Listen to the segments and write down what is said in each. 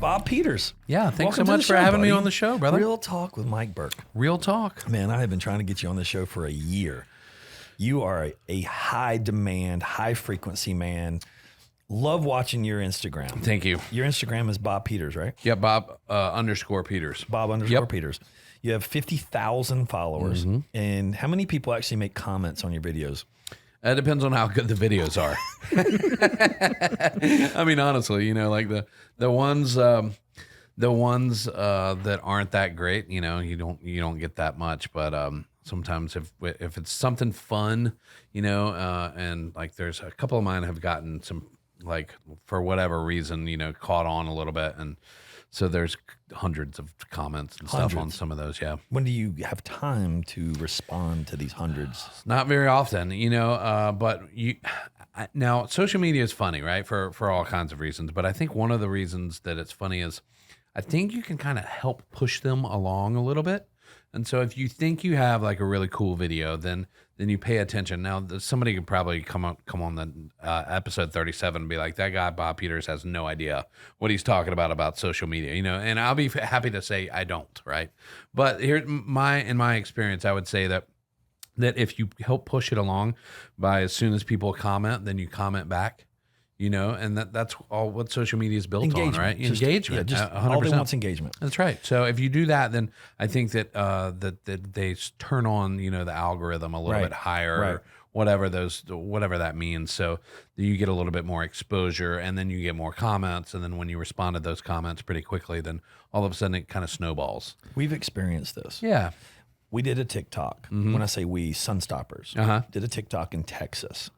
Bob Peters. Yeah, thanks Welcome so to much the for show, having me buddy. on the show, brother. Real Talk with Mike Burke. Real talk. Man, I have been trying to get you on the show for a year. You are a high demand, high frequency man. Love watching your Instagram. Thank you. Your Instagram is Bob Peters, right? Yeah, Bob _ Peters. Bob _ Peters. You have 50,000 followers. And how many people actually make comments on your videos? It depends on how good the videos are. I mean, honestly, like the ones that aren't that great, you don't get that much. But sometimes if it's something fun, and like there's a couple of mine have gotten some, like, for whatever reason, caught on a little bit, and so there's hundreds of comments and stuff on some of those. Yeah. When do you have time to respond to these hundreds? Not very often, but now social media is funny, right? For all kinds of reasons. But I think one of the reasons that it's funny is I think you can kind of help push them along a little bit. And so if you think you have like a really cool video, then you pay attention. Now, somebody could probably come on the episode 37 and be like, that guy Bob Peters has no idea what he's talking about social media, and I'll be happy to say I don't, right? But in my experience, I would say that if you help push it along by as soon as people comment, then you comment back. And that's all what social media is built on, right? Engagement. Just 100%. all they want is engagement. That's right. So if you do that, then I think that that they turn on, the algorithm a little bit higher, or whatever that means. So you get a little bit more exposure, and then you get more comments, and then when you respond to those comments pretty quickly, then all of a sudden it kind of snowballs. We've experienced this. Yeah. We did a TikTok. When I say we, Sunstoppers, did a TikTok in Texas.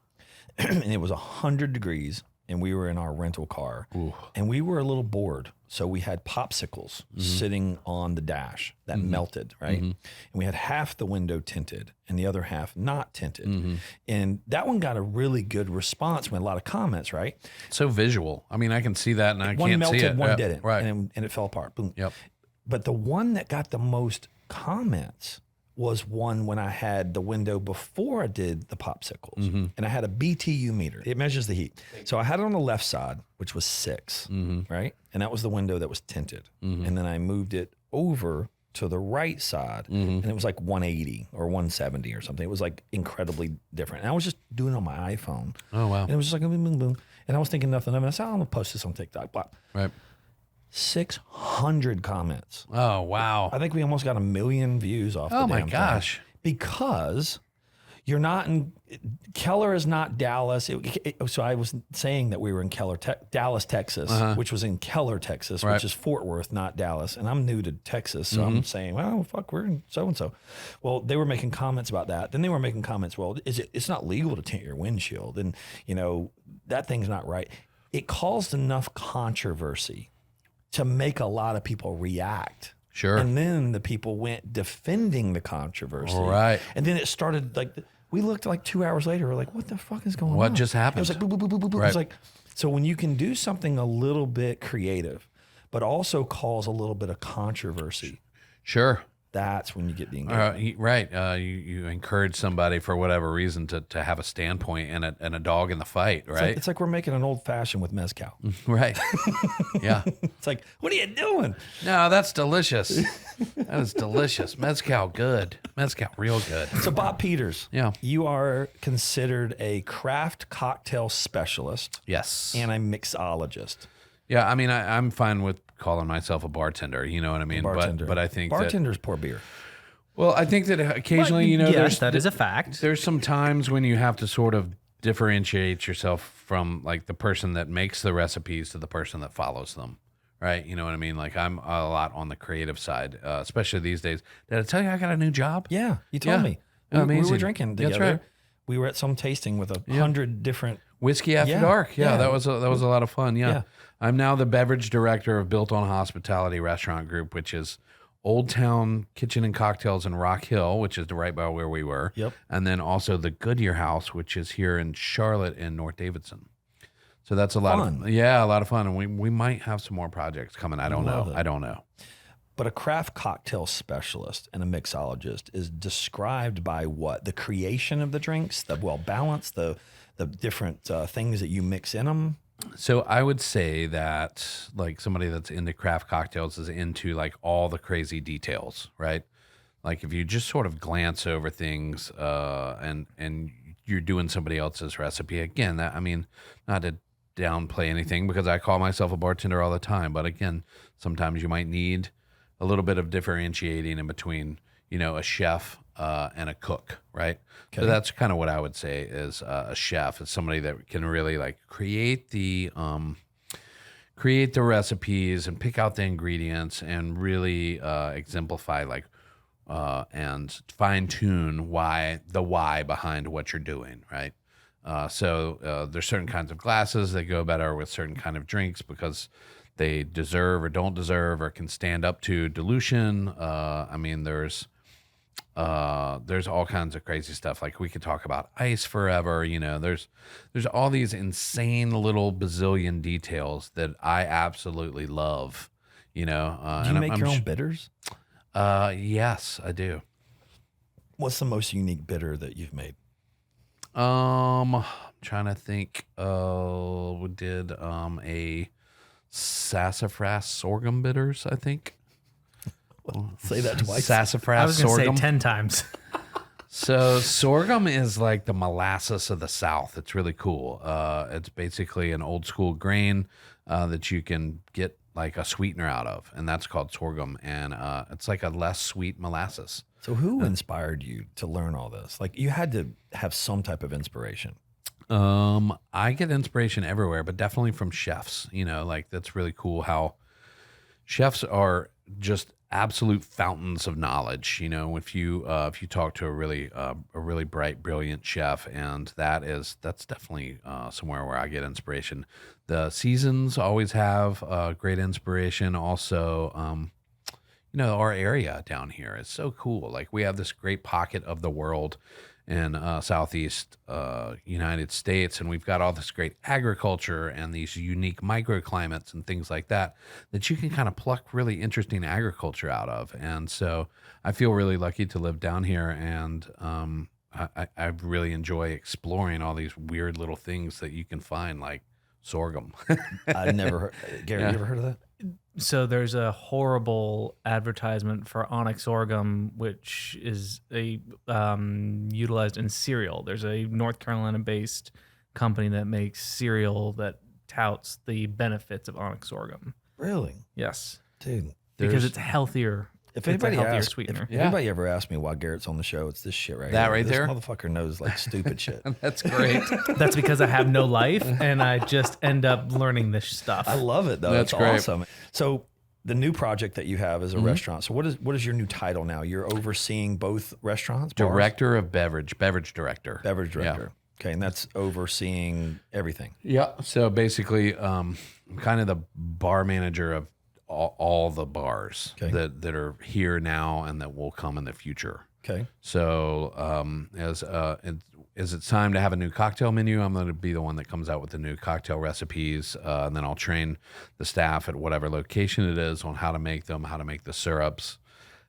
And it was 100 degrees, and we were in our rental car. Ooh. And we were a little bored. So we had popsicles sitting on the dash that melted, right? And we had half the window tinted and the other half not tinted. And that one got a really good response. We had a lot of comments, right? So visual. I mean, I can see that, and I One can't melted, see it. one didn't. Right. And it fell apart. Boom. Yep. But the one that got the most comments was one when I had the window before I did the popsicles. And I had a BTU meter. It measures the heat. So I had it on the left side, which was 6, right? And that was the window that was tinted. And then I moved it over to the right side, and it was like 180 or 170 or something. It was like incredibly different. And I was just doing it on my iPhone. Oh, wow. And it was just like boom, boom, boom. And I was thinking nothing of it. I said, I'm going to post this on TikTok. Blah. Right. 600 comments. Oh, wow. I think we almost got 1 million views off the Oh, my damn gosh. thing. Because you're not in, Keller is not Dallas. So I was saying that we were in Dallas, Texas, which was in Keller, Texas, which is Fort Worth, not Dallas. And I'm new to Texas. So I'm saying, well, fuck, we're in so-and-so. Well, they were making comments about that. Then they were making comments, well, it's not legal to tint your windshield. And, that thing's not right. It caused enough controversy to make a lot of people react. Sure. And then the people went defending the controversy. Right. And then it started like, we looked like 2 hours later, we're like, what the fuck is going on? What just happened? It was like, boop, boop, boop, boop, boop. It Right. was like, so when you can do something a little bit creative, but also cause a little bit of controversy, Sure. that's when you get the engagement. Right. You encourage somebody for whatever reason to have a standpoint and a dog in the fight, right? It's like we're making an old fashioned with mezcal. Right. Yeah. It's like, what are you doing? No, that's delicious. That is delicious. Mezcal, good. Mezcal, real good. So Bob Peters, Yeah. you are considered a craft cocktail specialist Yes. and a mixologist. Yeah, I mean, I'm fine with calling myself a bartender. You know what I mean? Bartender. But I think bartenders pour beer. Well, I think that occasionally, yes, that is a fact. There's some times when you have to sort of differentiate yourself from like the person that makes the recipes to the person that follows them. Right? You know what I mean? Like I'm a lot on the creative side, especially these days. Did I tell you I got a new job? Yeah, you told me. We Amazing. were drinking together. That's right. We were at some tasting with 100 different. Whiskey After Yeah, Dark. Yeah, yeah. that was a lot of fun. Yeah. Yeah. I'm now the beverage director of Built on Hospitality Restaurant Group, which is Old Town Kitchen and Cocktails in Rock Hill, which is right by where we were. Yep. And then also the Goodyear House, which is here in Charlotte and North Davidson. So that's a lot Fun. of a lot of fun. And we might have some more projects coming. I don't Love know. it. I don't know. But a craft cocktail specialist and a mixologist is described by what? The creation of the drinks, the well balance, the different things that you mix in them. So I would say that like somebody that's into craft cocktails is into like all the crazy details, right? Like if you just sort of glance over things and you're doing somebody else's recipe, again, that, I mean, not to downplay anything because I call myself a bartender all the time, but again, sometimes you might need a little bit of differentiating in between, you know, a chef and a cook, right? Okay. So that's kind of what I would say is a chef is somebody that can really like create the recipes and pick out the ingredients and really exemplify like and fine tune why behind what you're doing, right? So there's certain kinds of glasses that go better with certain kind of drinks because they deserve or don't deserve or can stand up to dilution. I mean, there's all kinds of crazy stuff. Like we could talk about ice forever. You know, there's all these insane little bazillion details that I absolutely love. You know, do you make your own bitters? Yes, I do. What's the most unique bitter that you've made? I'm trying to think. We did a sassafras sorghum bitters, I think. Say that twice. Sassafras I was going to say sorghum. 10 times. So sorghum is like the molasses of the South. It's really cool. It's basically an old school grain that you can get like a sweetener out of, and that's called sorghum. And it's like a less sweet molasses. So who inspired you to learn all this? Like you had to have some type of inspiration. I get inspiration everywhere, but definitely from chefs. You know, like that's really cool how chefs are just absolute fountains of knowledge. You know, if you talk to a really bright, brilliant chef, and that's definitely somewhere where I get inspiration. The seasons always have great inspiration. Also, you know, our area down here is so cool. Like we have this great pocket of the world in Southeast United States, and we've got all this great agriculture and these unique microclimates and things like that that you can kind of pluck really interesting agriculture out of. And so I feel really lucky to live down here, and I really enjoy exploring all these weird little things that you can find, like sorghum. I never heard. Gary, you ever heard of that? So there's a horrible advertisement for Onyx sorghum, which is utilized in cereal. There's a North Carolina-based company that makes cereal that touts the benefits of Onyx sorghum. Really? Yes, Dude. because it's healthier. If It's a anybody healthier asks, sweetener. if anybody ever asks me why Garrett's on the show, it's this shit right That here. right This there? motherfucker knows like stupid shit. That's great. That's because I have no life and I just end up learning this stuff. I love it though. That's It's great. awesome. So the new project that you have is a restaurant. So what is your new title now? You're overseeing both restaurants, bars? Director of beverage director. Beverage director. Okay, and that's overseeing everything. Yeah. So basically, I'm kind of the bar manager of all the bars that are here now and that will come in the future. Okay. So as it's time to have a new cocktail menu, I'm going to be the one that comes out with the new cocktail recipes, and then I'll train the staff at whatever location it is on how to make them, how to make the syrups,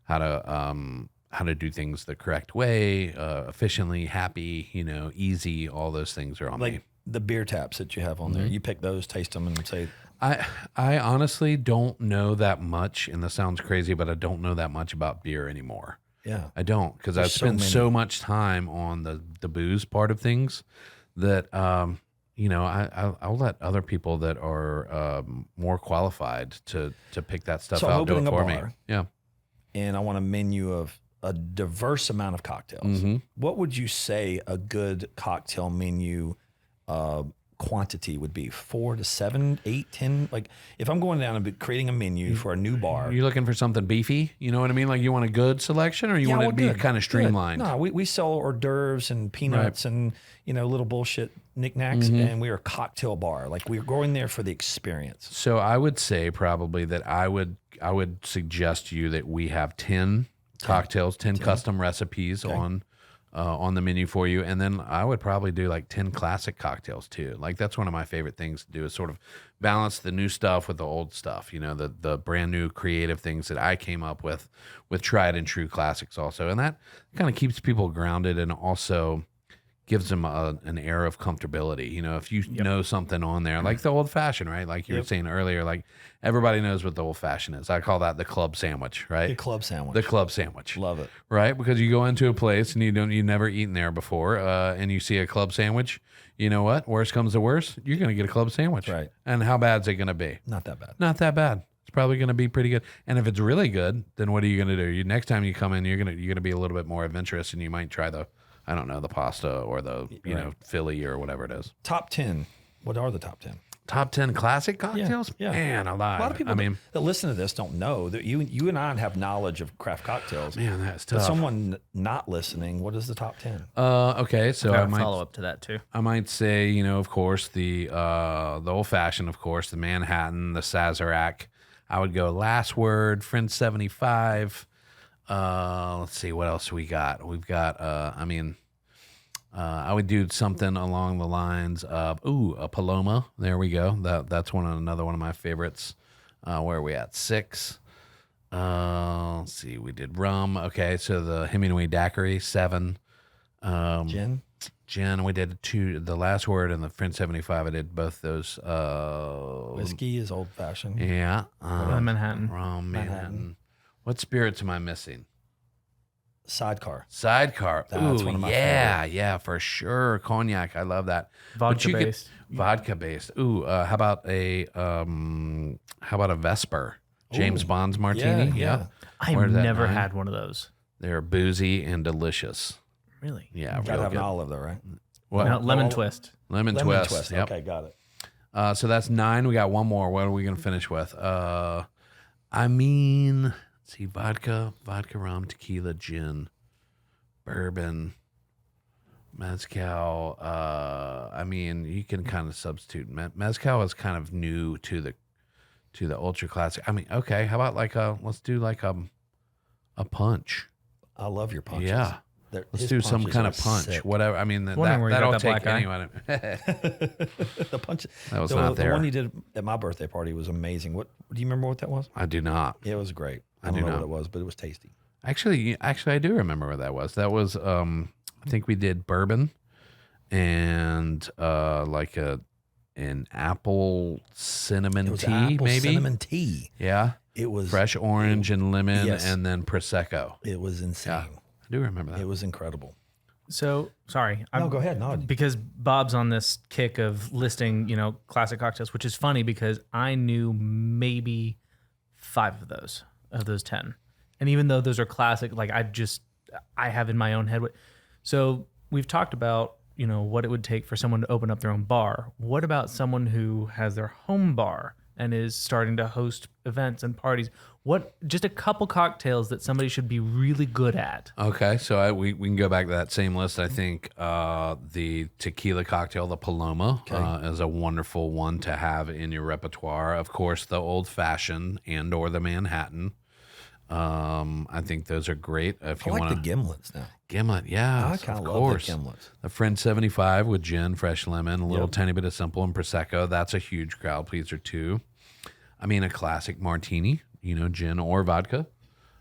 how to do things the correct way, efficiently, happy, you know, easy. All those things are on me. Like the beer taps that you have on there, you pick those, taste them, and say. I honestly don't know that much, and this sounds crazy, but I don't know that much about beer anymore. Yeah. I don't, because I've spent so much time on the booze part of things that you know, I'll let other people that are more qualified to pick that stuff So I'm out do it opening a for me. bar. Yeah. And I want a menu of a diverse amount of cocktails. What would you say a good cocktail menu quantity would be? 4 to 7, 8, 10? Like if I'm going down and creating a menu for a new bar. You looking for something beefy? You know what I mean? Like you want a good selection, or you want it to be kind of streamlined? No, we sell hors d'oeuvres and peanuts and, you know, little bullshit knickknacks, and we're a cocktail bar. Like we're going there for the experience. So I would say probably that I would suggest to you that we have 10 cocktails, 10 custom recipes on on the menu for you. And then I would probably do like 10 classic cocktails too. Like that's one of my favorite things to do is sort of balance the new stuff with the old stuff, you know, the brand new creative things that I came up with tried and true classics also. And that kind of keeps people grounded and also gives them an air of comfortability. You know, if you know something on there, like the old fashioned, right? Like you were saying earlier, like everybody knows what the old fashioned is. I call that the club sandwich, right? The club sandwich. The club sandwich. Love it. Right? Because you go into a place and you've never eaten there before, and you see a club sandwich, you know what? Worst comes to worst, you're going to get a club sandwich. Right. And how bad is it going to be? Not that bad. Not that bad. It's probably going to be pretty good. And if it's really good, then what are you going to do? Next time you come in, you're going to be a little bit more adventurous, and you might try the pasta or the know Philly or whatever it is. Top 10. What are the top 10? Top 10 classic cocktails? Yeah. Man, alive. A lot of people that listen to this don't know that you and I have knowledge of craft cocktails. Man, that's But tough. someone not listening, what is the top 10? Okay, so I might follow up to that too. I might say, you know, of course, the old fashioned, of course, the Manhattan, the Sazerac. I would go Last Word, Friend 75. Let's see, what else we got? We've got, I would do something along the lines of, a Paloma. There we go. That's another one of my favorites. Where are we at? 6. Let's see, we did rum. Okay, so the Hemingway Daiquiri, 7. Gin, we did 2. The Last Word and the Friend 75. I did both those. Whiskey is old fashioned. Yeah. Manhattan. Rum, Manhattan. What spirits am I missing? Sidecar. Sidecar. That's one of my favorites. Yeah, for sure. Cognac. I love that. Vodka based. Vodka based. How about a Vesper? James Bond's martini. Yeah. I've never had one of those. They're boozy and delicious. Really? Yeah, Gotta real have good. an olive though, right? What? No, lemon twist. Lemon twist. Yep. Okay, got it. So that's 9. We got one more. What are we gonna finish with? Let's see, vodka, rum, tequila, gin, bourbon, mezcal. You can kind of substitute. Mezcal is kind of new to the ultra classic. Okay, how about let's do a punch. I love your punches. Yeah. Let's do some kind of punch. Sick. Whatever. Wondering where you that'll got that take black eye. anyone. The punch. That was not there. The one you did at my birthday party was amazing. What do you remember what that was? I do not. Yeah, it was great. I I don't do know not. what it was, but it was tasty. Actually, I do remember what that was. That was I think we did bourbon and an apple cinnamon It was tea, apple maybe. cinnamon tea. Yeah. It was Fresh orange and lemon, Yes. and then prosecco. It was insane. I do remember that. It was incredible. So sorry. No, go ahead. No, Because Bob's on this kick of listing, classic cocktails, which is funny because I knew maybe 5 of those 10. And even though those are classic, I have in my own head. So we've talked about, what it would take for someone to open up their own bar. What about someone who has their home bar and is starting to host events and parties? Just a couple cocktails that somebody should be really good at. Okay, so we can go back to that same list. I think the tequila cocktail, the Paloma, is a wonderful one to have in your repertoire. Of course, the old fashioned or the Manhattan. I think those are great. If I you like want the gimlets now. Gimlet, yeah, I kind of of course. love the gimlets. The Friend 75 with gin, fresh lemon, a little tiny bit of simple and prosecco. That's a huge crowd pleaser too. A classic martini, gin or vodka.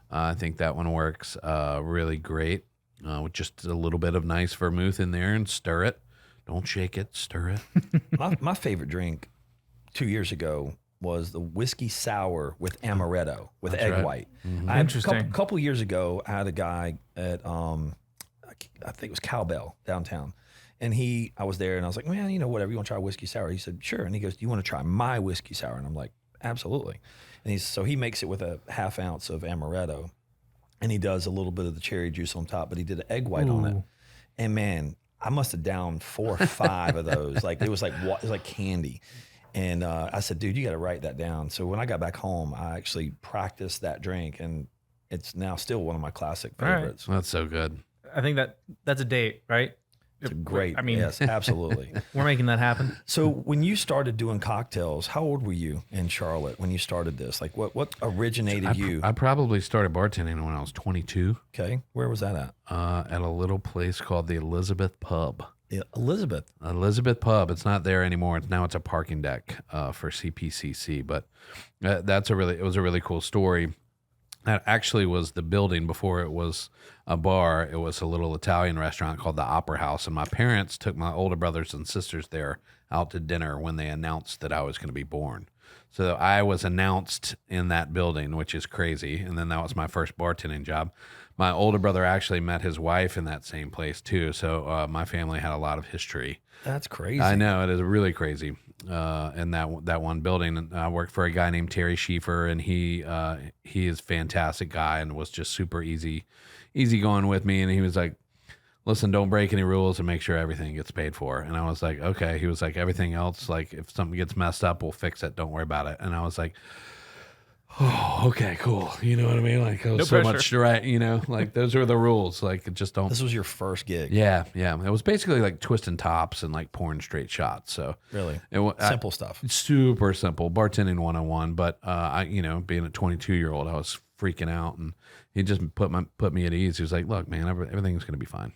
I think that one works really great with just a little bit of nice vermouth in there and stir it. Don't shake it, stir it. My favorite drink 2 years ago was the whiskey sour with amaretto with egg right. white. Mm-hmm. Interesting. Couple years ago, I had a guy at I think it was Cowbell downtown, and I was there, and I was like, man, whatever, you want to try whiskey sour? He said, sure. And he goes, do you want to try my whiskey sour? And I'm like, absolutely. And so he makes it with a half ounce of amaretto, and he does a little bit of the cherry juice on top, but he did an egg white on it. And man, I must have downed 4 or 5 of those. It was like candy. And I said, dude, you got to write that down. So when I got back home, I actually practiced that drink, and it's now still one of my classic All right. favorites. That's so good. I think that's a date, right? It's a great. I mean- yes, absolutely. We're making that happen. So when you started doing cocktails, how old were you in Charlotte when you started this? Like what originated you? I probably started bartending when I was 22 Okay. Where was that at? at a little place called the Elizabeth Pub. Yeah, Elizabeth. Elizabeth Pub. It's not there anymore. It's a parking deck for CPCC. But it was a really cool story. That actually was the building before it was a bar. It was a little Italian restaurant called the Opera House. And my parents took my older brothers and sisters there out to dinner when they announced that I was going to be born. So I was announced in that building, which is crazy. And then that was my first bartending job. My older brother actually met his wife in that same place too. So my family had a lot of history. That's crazy. I know, it is really crazy. In that one building, and I worked for a guy named Terry Schieffer, and he is a fantastic guy and was just super easy going with me. And he was like, "Listen, don't break any rules and make sure everything gets paid for." And I was like, "Okay." He was like, "Everything else, like if something gets messed up, we'll fix it. Don't worry about it." And I was like, "Oh, okay, cool." You know what I mean? Like, No so pressure. much, right? You know, like those are the rules. Like, just don't. This was your first gig. Yeah. It was basically like twisting tops and like pouring straight shots. So Really. it, Simple stuff. super simple bartending 101. But I, being a 22-year-old, I was freaking out, and he just put me at ease. He was like, "Look, man, everything's gonna be fine."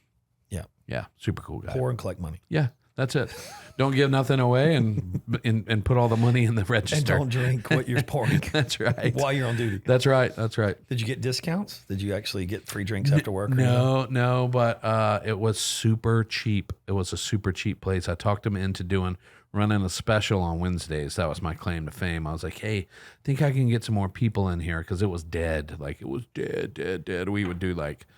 Yeah. Super cool guy. Pour and collect money. Yeah, that's it. Don't give nothing away, and put all the money in the And register. don't drink what you're pouring That's right. while you're on duty. That's right. Did you get discounts? Did you actually get free drinks after work? or anything? No, but it was super cheap. It was a super cheap place. I talked him into running a special on Wednesdays. That was my claim to fame. I was like, "Hey, I think I can get some more people in here," because it was dead. Like, it was dead. We would do like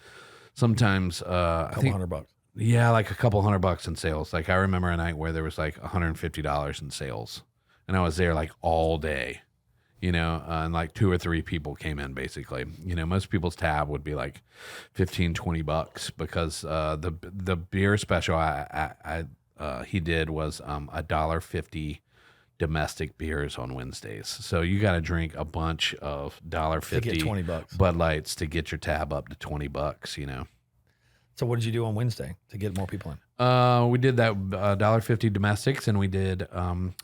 sometimes I Couple think $100. yeah, like a couple $100 in sales. Like, I remember a night where there was like $150 in sales, and I was there like all day. And like 2 or 3 people came in basically. Most people's tab would be like $15-$20 because the beer special he did was $1.50 domestic beers on Wednesdays. So you got to drink a bunch of $1.50 To get $20. Bud Lights to get your tab up to $20. So what did you do on Wednesday to get more people in? We did that $1.50 domestics, and we did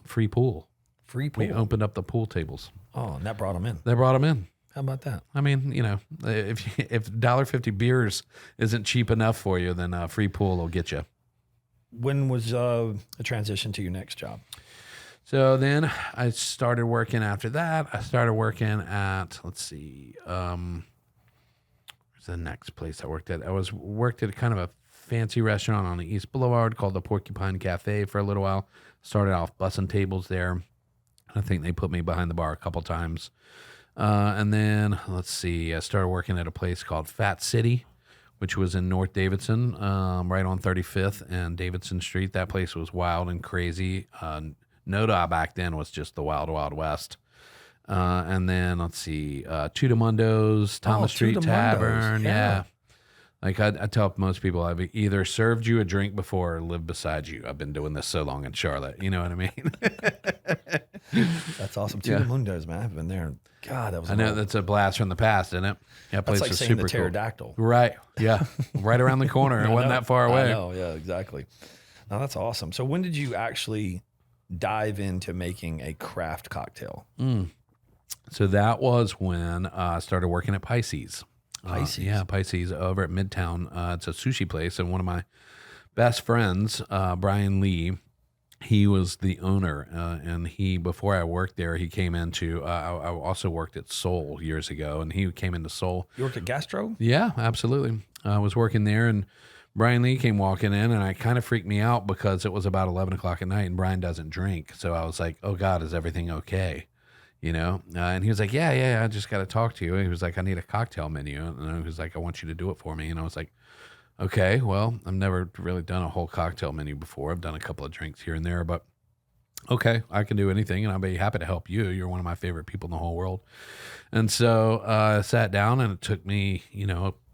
free pool. Free pool. We opened up the pool tables. Oh, and that brought them in. They brought them in. How about that? I mean, if $1.50 beers isn't cheap enough for you, then free pool will get you. When was the transition to your next job? So then I started working after that. I started working at, let's see, where's the next place I worked at? Worked at kind of a fancy restaurant on the East Boulevard called the Porcupine Cafe for a little while. Started off bussing tables there. I think they put me behind the bar a couple times. And then, let's see, I started working at a place called Fat City, which was in North Davidson, right on 35th and Davidson Street. That place was wild and crazy. Noda back then was just the wild, wild west. And then, let's see, Tudamundo's, Thomas Street Tudamundo's, Tavern. yeah. Yeah. Like I tell most people, I've either served you a drink before or lived beside you. I've been doing this so long in Charlotte. You know what I mean? That's awesome. Yeah. Tudamundo's, man. I've been there. God, that was. I know old. that's a blast from the past, isn't it? That place That's like was saying super the cool. pterodactyl. Right. Yeah. Right around the corner. It I wasn't know. that far away. I know. Yeah, exactly. Now that's awesome. So when did you actually dive into making a craft cocktail? So that was when I started working at Pisces. Pisces? Yeah, Pisces over at Midtown. It's a sushi place. And one of my best friends, Brian Lee, he was the owner. And before I worked there, he came into, I also worked at Soul years ago. And he came into Soul. You worked at Gastro? Yeah, absolutely. I was working there, and Brian Lee came walking in, and it kind of freaked me out because it was about 11 o'clock at night, and Brian doesn't drink. So I was like, "Oh God, is everything okay?" And he was like, yeah, I just got to talk to you. He was like, "I need a cocktail menu." And he was like, "I want you to do it for me." And I was like, "Okay, well, I've never really done a whole cocktail menu before. I've done a couple of drinks here and there, but okay, I can do anything, and I'll be happy to help you. You're one of my favorite people in the whole world." And so I sat down, and it took me,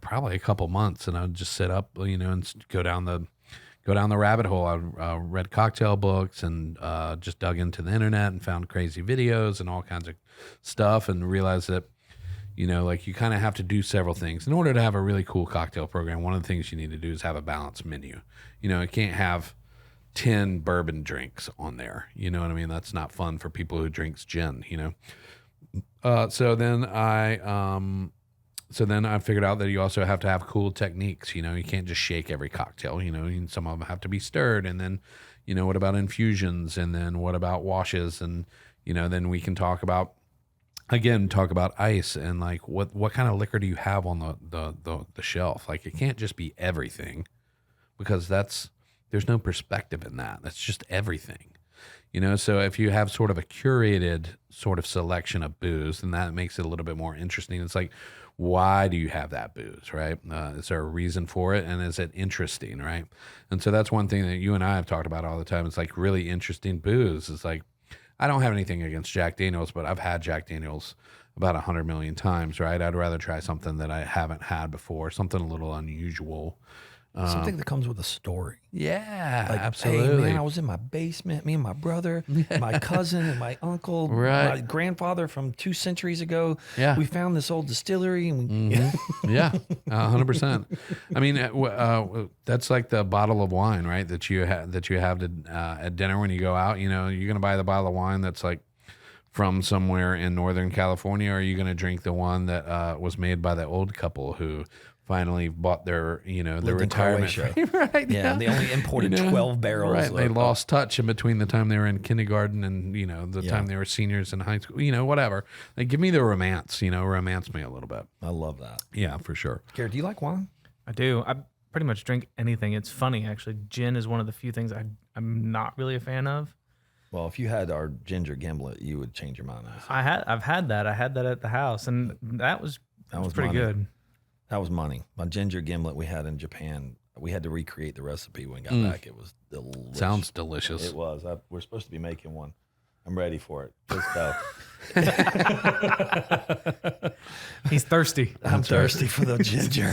probably a couple months, and I'd just sit up, and go down the rabbit hole. I read cocktail books and just dug into the internet and found crazy videos and all kinds of stuff, and realized that, You know, like you kind of have to do several things in order to have a really cool cocktail program. One of the things you need to do is have a balanced menu. You know, it can't have 10 bourbon drinks on there. You know what I mean? That's not fun for people who drinks gin, you know? So then I figured out that you also have to have cool techniques. You know, you can't just shake every cocktail. You know, some of them have to be stirred. And then, you know, what about infusions? And then what about washes? And, you know, then we can talk about ice and like what kind of liquor do you have on the shelf? Like it can't just be everything, because there's no perspective in that. That's just everything. You know, so if you have sort of a curated sort of selection of booze, then that makes it a little bit more interesting. It's like, why do you have that booze, right? Is there a reason for it? And is it interesting, right? And so that's one thing that you and I have talked about all the time. It's like really interesting booze. It's like, I don't have anything against Jack Daniels, but I've had Jack Daniels about 100 million times, right? I'd rather try something that I haven't had before, something a little unusual. Something that comes with a story. Yeah, Like, absolutely. Hey, man, I was in my basement, me and my brother, my cousin and my uncle, Right. my grandfather from 2 centuries ago. Yeah. We found this old distillery and we, Yeah, 100%. I mean, that's like the bottle of wine, right? That you have at dinner when you go out. You know, you're gonna buy the bottle of wine that's like from somewhere in Northern California, or are you gonna drink the one that was made by the old couple who finally bought their, you know, their Lived in retirement, Croatia. right? yeah, and they only imported You know, 12 barrels. Right, they of- lost touch in between the time they were in kindergarten and, you know, the Yeah. time they were seniors in high school, you know, whatever. Like, give me the romance, you know, romance me a little bit. I love that. Yeah, for sure. Garrett, do you like wine? I do. I pretty much drink anything. It's funny, actually. Gin is one of the few things I'm not really a fan of. Well, if you had our ginger gimlet, you would change your mind. I've had that. I had that at the house, and that was pretty money. good. That was money. My ginger gimlet we had in Japan, we had to recreate the recipe when we got back. It was delicious. Sounds delicious. It was. We're supposed to be making one. I'm ready for it. Let's go. He's thirsty. I'm thirsty for the ginger.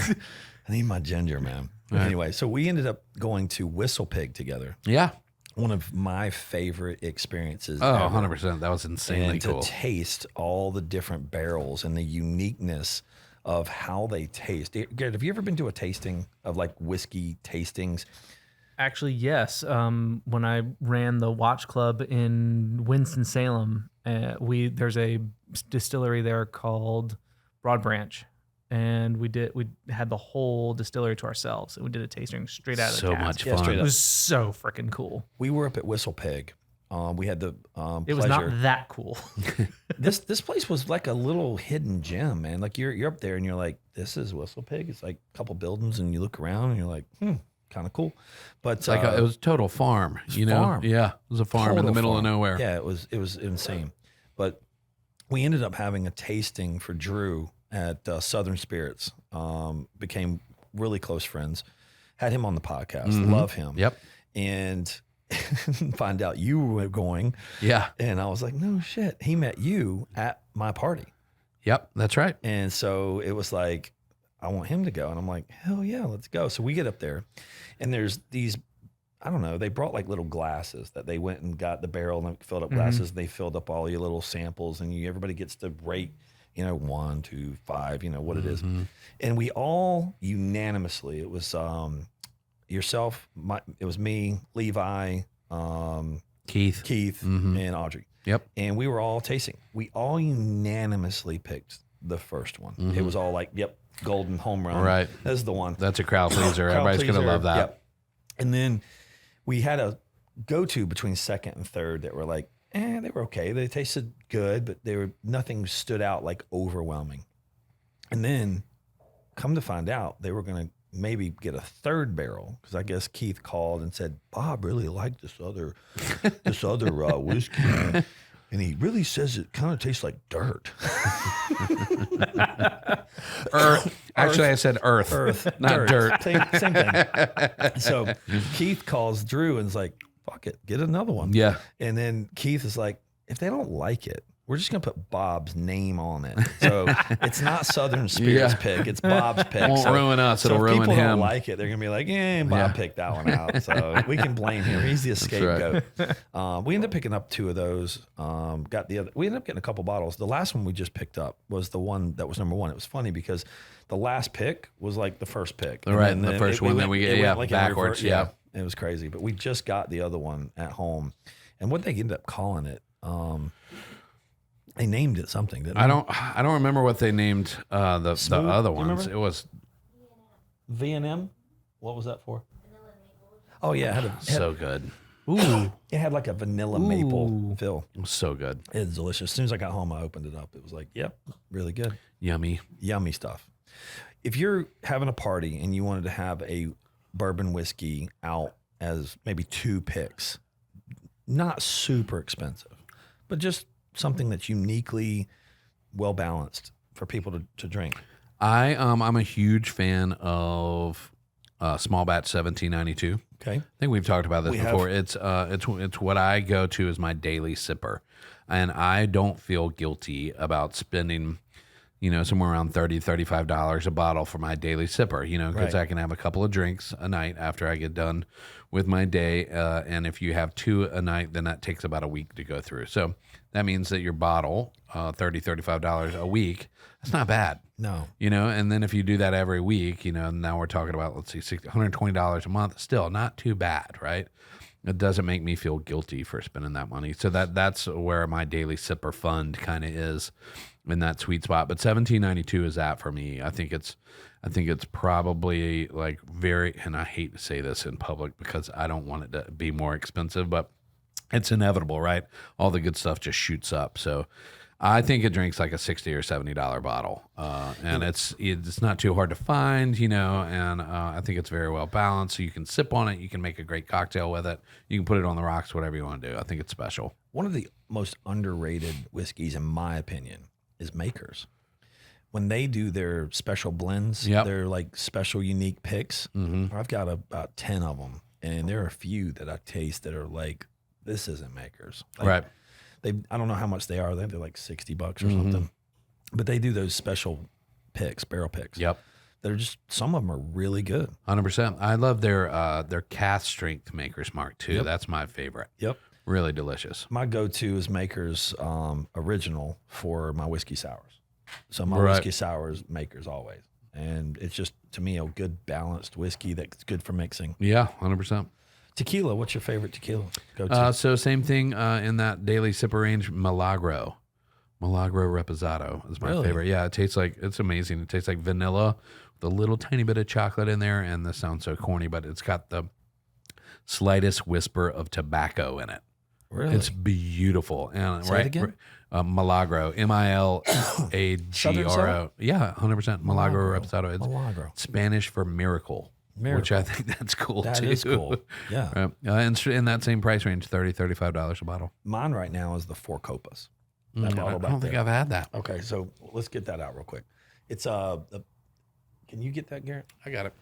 I need my ginger, man. Anyway, so we ended up going to Whistle Pig together. Yeah. One of my favorite experiences. Oh, ever. 100%. That was insanely And cool. to taste all the different barrels and the uniqueness of how they taste. Garrett, have you ever been to a tasting of like whiskey tastings? Actually, yes. When I ran the Watch Club in Winston-Salem, there's a distillery there called Broad Branch, and we had the whole distillery to ourselves, and we did a tasting straight out of the So cask. much Yeah, fun. straight It up. was so freaking cool. We were up at Whistle Pig. We had the It was pleasure. not that cool. This place was like a little hidden gem, man. Like you're up there and you're like, this is Whistle Pig. It's like a couple buildings, and you look around and you're like, kind of cool. But It's like it was a total farm, you know? farm. Yeah. It was a farm in the total middle of farm. nowhere. Yeah, it was insane. But we ended up having a tasting for Drew at Southern Spirits. Became really close friends. Had him on the podcast. Love him. Yep. And find out you were going. Yeah. And I was like, no shit. He met you at my party. Yep. That's right. And so it was like, I want him to go. And I'm like, hell yeah, let's go. So we get up there and there's these, I don't know, they brought like little glasses that they went and got the barrel and filled up glasses. They filled up all your little samples and everybody gets to rate, 1, 2, 5, what it is. And we all unanimously, it was yourself, it was me, Levi, Keith. and Audrey. Yep. And we were all tasting. We all unanimously picked the first one. It was all like, yep, golden home run. Right. This is the one. That's a crowd pleaser. Crowd Everybody's going to pleaser. love that. Yep. And then we had a go-to between second and third that were like, they were okay. They tasted good, but nothing stood out like overwhelming. And then come to find out they were going to maybe get a third barrel because I guess Keith called and said, Bob really liked this other whiskey. And he really says it kind of tastes like dirt. Earth. Actually, I said earth. Not dirt. Same thing. So Keith calls Drew and is like, fuck it, get another one. Yeah. And then Keith is like, if they don't like it, we're just going to put Bob's name on it. So it's not Southern Spirits pick. It's Bob's pick. Won't ruin us. It'll if ruin people him. don't like it, they're going to be like, Bob picked that one out. So we can blame him. He's the scapegoat. We ended up picking up 2 of those. We ended up getting a couple bottles. The last one we just picked up was the one that was number 1. It was funny because the last pick was like the first pick. Right. The first one that we get, like backwards. Yeah. It was crazy. But we just got the other one at home. And what they ended up calling it, they named it something. Didn't they? I don't remember what they named the other ones. It was V&M. What was that for? Oh yeah, it had so good. Ooh. It had like a vanilla maple feel. It was so good. It was delicious. As soon as I got home, I opened it up. It was like, yep, really good. Yummy Stuff. If you're having a party and you wanted to have a bourbon whiskey out as maybe 2 picks, not super expensive, but just something that's uniquely well balanced for people to drink. I'm a huge fan of Small Batch 1792. Okay. I think we've talked about this before. It's what I go to as my daily sipper, and I don't feel guilty about spending, somewhere around $30-$35 a bottle for my daily sipper. Because I can have a couple of drinks a night after I get done with my day, and if you have 2 a night, then that takes about a week to go through. So that means that your bottle, $30-$35 a week, that's not bad. No. And then if you do that every week, now we're talking about, let's see, $120 a month, still not too bad, right? It doesn't make me feel guilty for spending that money. So that's where my daily sipper fund kind of is, in that sweet spot. But 1792 is that for me. I think it's probably like and I hate to say this in public because I don't want it to be more expensive, but it's inevitable, right? All the good stuff just shoots up. So I think it drinks like a $60 or $70 bottle, and it's not too hard to find, and I think it's very well balanced. So you can sip on it, you can make a great cocktail with it, you can put it on the rocks, whatever you want to do. I think it's special. One of the most underrated whiskeys, in my opinion, is Makers. When they do their special blends, they're like special unique picks. Mm-hmm. I've got about 10 of them, and there are a few that I taste that are like, this isn't Makers. Like, right. I don't know how much they are. They're like $60 or something, but they do those special picks, barrel picks. Yep. They're just, some of them are really good. 100%. I love their cask strength Maker's Mark too. Yep. That's my favorite. Yep. Really delicious. My go-to is Maker's original for my whiskey sours. So my Right. whiskey sours, Maker's always. And it's just, to me, a good balanced whiskey that's good for mixing. Yeah, 100%. Tequila, what's your favorite tequila go-to? So same thing in that daily sipper range, Milagro. Milagro Reposado is my Really? favorite. Yeah, it's amazing. It tastes like vanilla with a little tiny bit of chocolate in there. And this sounds so corny, but it's got the slightest whisper of tobacco in it. Really? It's beautiful. And Say it again? Milagro, Milagro. Southern Yeah, 100%. Milagro Reposado. It's Milagro. Spanish for miracle. Which I think that's cool That too. is cool. Yeah. And in that same price range, $30-$35 a bottle. Mine right now is the Four Copas. I don't think I've had that. Okay, so let's get that out real quick. It's can you get that, Garrett? I got it.